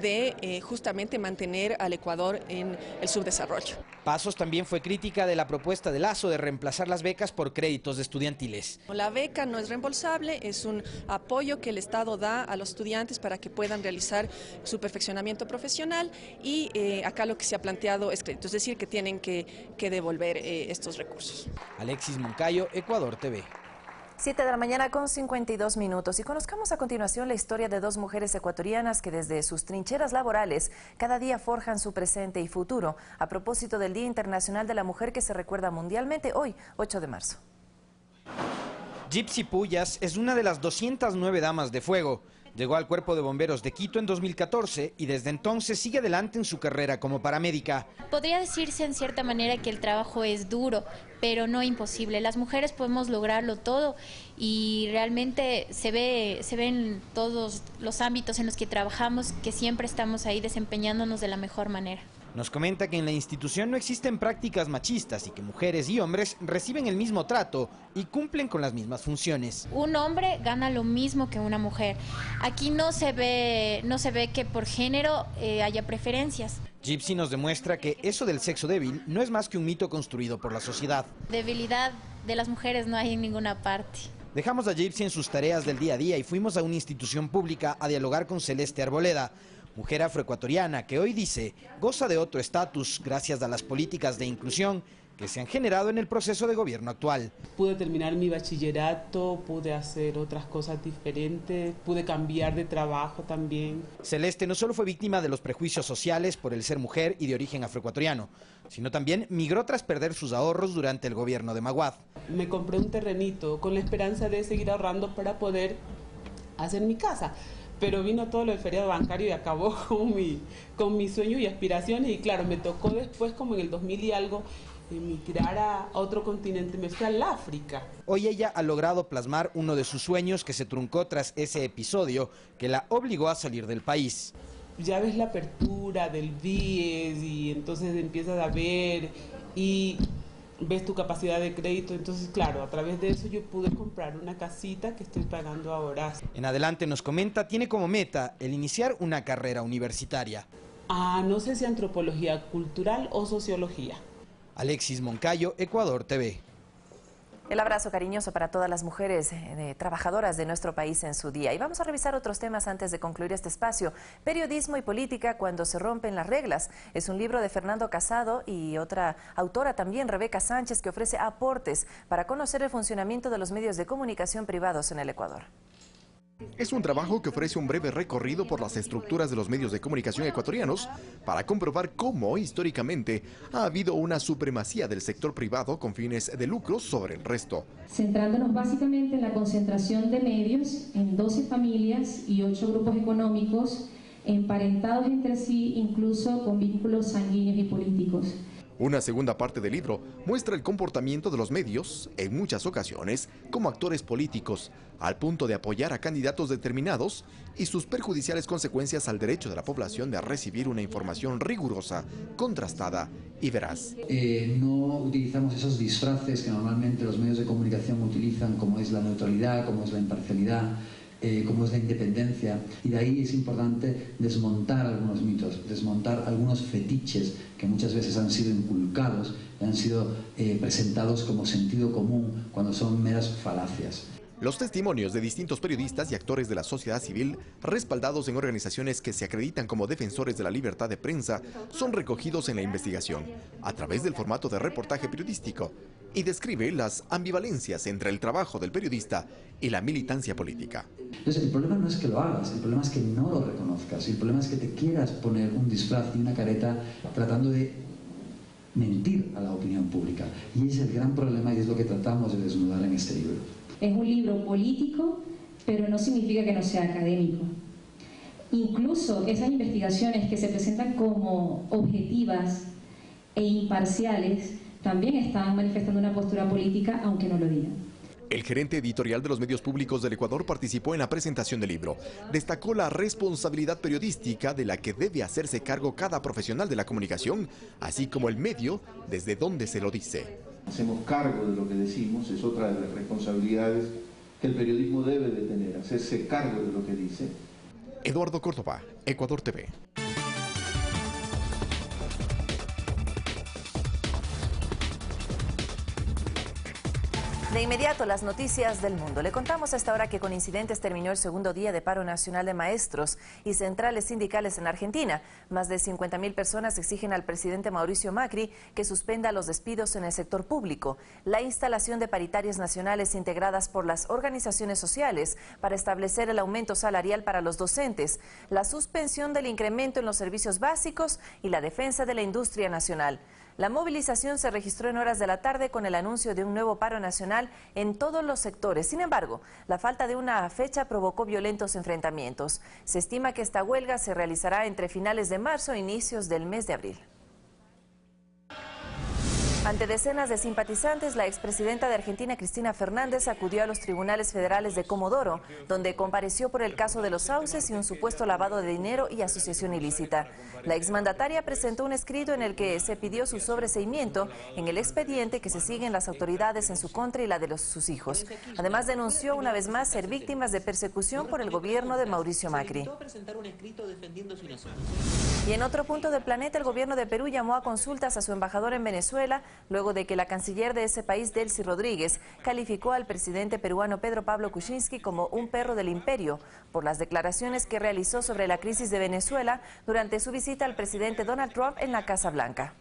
de justamente mantener al Ecuador en el subdesarrollo. Pasos también fue crítica de la propuesta de Lasso de reemplazar las becas por créditos estudiantiles. La beca no es reembolsable, es un apoyo que el Estado da a los estudiantes para que puedan realizar su perfeccionamiento profesional y acá lo que se ha planteado es crédito, es decir, que tienen que devolver estos recursos. Alexis Moncayo, Ecuador TV. 7 de la mañana con 52 minutos y conozcamos a continuación la historia de dos mujeres ecuatorianas que desde sus trincheras laborales cada día forjan su presente y futuro a propósito del Día Internacional de la Mujer que se recuerda mundialmente hoy, 8 de marzo. Gypsy Pullas es una de las 209 damas de fuego. Llegó al Cuerpo de Bomberos de Quito en 2014 y desde entonces sigue adelante en su carrera como paramédica. Podría decirse en cierta manera que el trabajo es duro, pero no imposible. Las mujeres podemos lograrlo todo y realmente se ve en todos los ámbitos en los que trabajamos que siempre estamos ahí desempeñándonos de la mejor manera. Nos comenta que en la institución no existen prácticas machistas y que mujeres y hombres reciben el mismo trato y cumplen con las mismas funciones. Un hombre gana lo mismo que una mujer. Aquí no se ve que por género haya preferencias. Gypsy nos demuestra que eso del sexo débil no es más que un mito construido por la sociedad. Debilidad de las mujeres no hay en ninguna parte. Dejamos a Gypsy en sus tareas del día a día y fuimos a una institución pública a dialogar con Celeste Arboleda, mujer afroecuatoriana que hoy dice goza de otro estatus gracias a las políticas de inclusión que se han generado en el proceso de gobierno actual. Pude terminar mi bachillerato, pude hacer otras cosas diferentes, pude cambiar de trabajo también. Celeste no solo fue víctima de los prejuicios sociales por el ser mujer y de origen afroecuatoriano, sino también migró tras perder sus ahorros durante el gobierno de Maguad. Me compré un terrenito con la esperanza de seguir ahorrando para poder hacer mi casa. Pero vino todo lo del feriado bancario y acabó con mi sueño y aspiraciones. Y claro, me tocó después, como en el 2000 y algo, emigrar a otro continente. Me fui al África. Hoy ella ha logrado plasmar uno de sus sueños que se truncó tras ese episodio que la obligó a salir del país. Ya ves la apertura del BIES y entonces empiezas a ver y ves tu capacidad de crédito, entonces claro, a través de eso yo pude comprar una casita que estoy pagando ahora. En adelante nos comenta, tiene como meta el iniciar una carrera universitaria. No sé si antropología cultural o sociología. Alexis Moncayo, Ecuador TV. El abrazo cariñoso para todas las mujeres trabajadoras de nuestro país en su día. Y vamos a revisar otros temas antes de concluir este espacio. Periodismo y política cuando se rompen las reglas. Es un libro de Fernando Casado y otra autora también, Rebeca Sánchez, que ofrece aportes para conocer el funcionamiento de los medios de comunicación privados en el Ecuador. Es un trabajo que ofrece un breve recorrido por las estructuras de los medios de comunicación ecuatorianos para comprobar cómo históricamente ha habido una supremacía del sector privado con fines de lucro sobre el resto. Centrándonos básicamente en la concentración de medios en 12 familias y 8 grupos económicos emparentados entre sí, incluso con vínculos sanguíneos y políticos. Una segunda parte del libro muestra el comportamiento de los medios, en muchas ocasiones, como actores políticos, al punto de apoyar a candidatos determinados y sus perjudiciales consecuencias al derecho de la población de recibir una información rigurosa, contrastada y veraz. No utilizamos esos disfraces que normalmente los medios de comunicación utilizan, como es la neutralidad, como es la imparcialidad, como es la independencia, y de ahí es importante desmontar algunos mitos, desmontar algunos fetiches que muchas veces han sido inculcados y han sido presentados como sentido común cuando son meras falacias. Los testimonios de distintos periodistas y actores de la sociedad civil, respaldados en organizaciones que se acreditan como defensores de la libertad de prensa, son recogidos en la investigación, a través del formato de reportaje periodístico, y describe las ambivalencias entre el trabajo del periodista y la militancia política. Entonces, el problema no es que lo hagas, el problema es que no lo reconozcas, el problema es que te quieras poner un disfraz y una careta tratando de mentir a la opinión pública. Y ese es el gran problema y es lo que tratamos de desnudar en este libro. Es un libro político, pero no significa que no sea académico. Incluso esas investigaciones que se presentan como objetivas e imparciales también están manifestando una postura política, aunque no lo digan. El gerente editorial de los medios públicos del Ecuador participó en la presentación del libro. Destacó la responsabilidad periodística de la que debe hacerse cargo cada profesional de la comunicación, así como el medio desde donde se lo dice. Hacemos cargo de lo que decimos, es otra de las responsabilidades que el periodismo debe de tener, hacerse cargo de lo que dice. Eduardo Córdoba, Ecuador TV. De inmediato, las noticias del mundo. Le contamos a esta hora que con incidentes terminó el segundo día de paro nacional de maestros y centrales sindicales en Argentina. Más de 50.000 personas exigen al presidente Mauricio Macri que suspenda los despidos en el sector público, la instalación de paritarias nacionales integradas por las organizaciones sociales para establecer el aumento salarial para los docentes, la suspensión del incremento en los servicios básicos y la defensa de la industria nacional. La movilización se registró en horas de la tarde con el anuncio de un nuevo paro nacional en todos los sectores. Sin embargo, la falta de una fecha provocó violentos enfrentamientos. Se estima que esta huelga se realizará entre finales de marzo e inicios del mes de abril. Ante decenas de simpatizantes, la expresidenta de Argentina, Cristina Fernández, acudió a los tribunales federales de Comodoro, donde compareció por el caso de los sauces y un supuesto lavado de dinero y asociación ilícita. La exmandataria presentó un escrito en el que se pidió su sobreseimiento en el expediente que se siguen las autoridades en su contra y la de sus hijos. Además, denunció una vez más ser víctimas de persecución por el gobierno de Mauricio Macri. Y en otro punto del planeta, el gobierno de Perú llamó a consultas a su embajador en Venezuela, luego de que la canciller de ese país, Delcy Rodríguez, calificó al presidente peruano Pedro Pablo Kuczynski como un perro del imperio por las declaraciones que realizó sobre la crisis de Venezuela durante su visita al presidente Donald Trump en la Casa Blanca.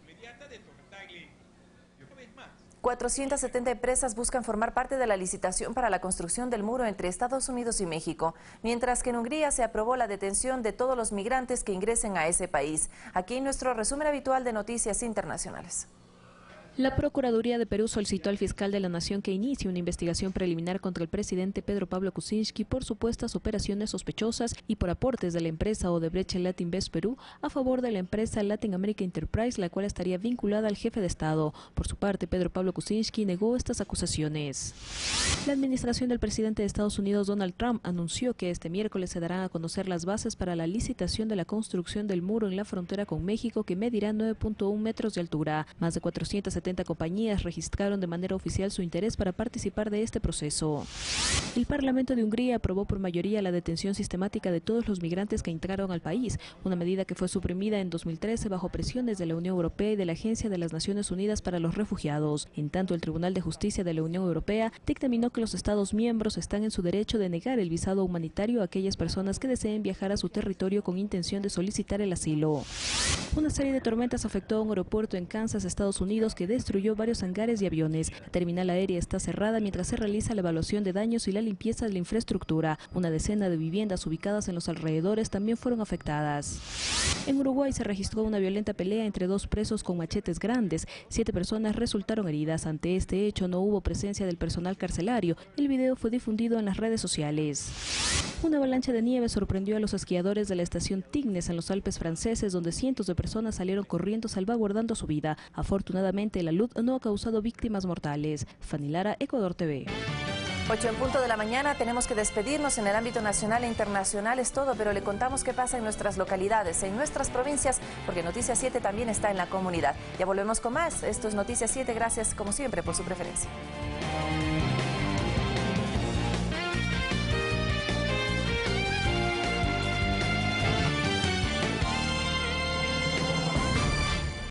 470 empresas buscan formar parte de la licitación para la construcción del muro entre Estados Unidos y México, mientras que en Hungría se aprobó la detención de todos los migrantes que ingresen a ese país. Aquí nuestro resumen habitual de noticias internacionales. La Procuraduría de Perú solicitó al fiscal de la Nación que inicie una investigación preliminar contra el presidente Pedro Pablo Kuczynski por supuestas operaciones sospechosas y por aportes de la empresa Odebrecht Latinvest Perú a favor de la empresa Latin America Enterprise, la cual estaría vinculada al jefe de Estado. Por su parte, Pedro Pablo Kuczynski negó estas acusaciones. La administración del presidente de Estados Unidos, Donald Trump, anunció que este miércoles se darán a conocer las bases para la licitación de la construcción del muro en la frontera con México, que medirá 9.1 metros de altura. Más de 470 compañías registraron de manera oficial su interés para participar de este proceso. El Parlamento de Hungría aprobó por mayoría la detención sistemática de todos los migrantes que entraron al país, una medida que fue suprimida en 2013 bajo presiones de la Unión Europea y de la Agencia de las Naciones Unidas para los Refugiados. En tanto, el Tribunal de Justicia de la Unión Europea dictaminó que los Estados miembros están en su derecho de negar el visado humanitario a aquellas personas que deseen viajar a su territorio con intención de solicitar el asilo. Una serie de tormentas afectó a un aeropuerto en Kansas, Estados Unidos, que destruyó varios hangares y aviones. La terminal aérea está cerrada mientras se realiza la evaluación de daños y la limpieza de la infraestructura. Una decena de viviendas ubicadas en los alrededores también fueron afectadas. En Uruguay se registró una violenta pelea entre dos presos con machetes grandes. 7 personas resultaron heridas. Ante este hecho no hubo presencia del personal carcelario. El video fue difundido en las redes sociales. Una avalancha de nieve sorprendió a los esquiadores de la estación Tignes en los Alpes franceses, donde cientos de personas salieron corriendo salvaguardando su vida. Afortunadamente, la luz no ha causado víctimas mortales. Fanny Lara, Ecuador TV. 8 en punto de la mañana, tenemos que despedirnos. En el ámbito nacional e internacional es todo, pero le contamos qué pasa en nuestras localidades, en nuestras provincias, porque Noticias 7 también está en la comunidad. Ya volvemos con más. Esto es Noticias 7, gracias como siempre por su preferencia.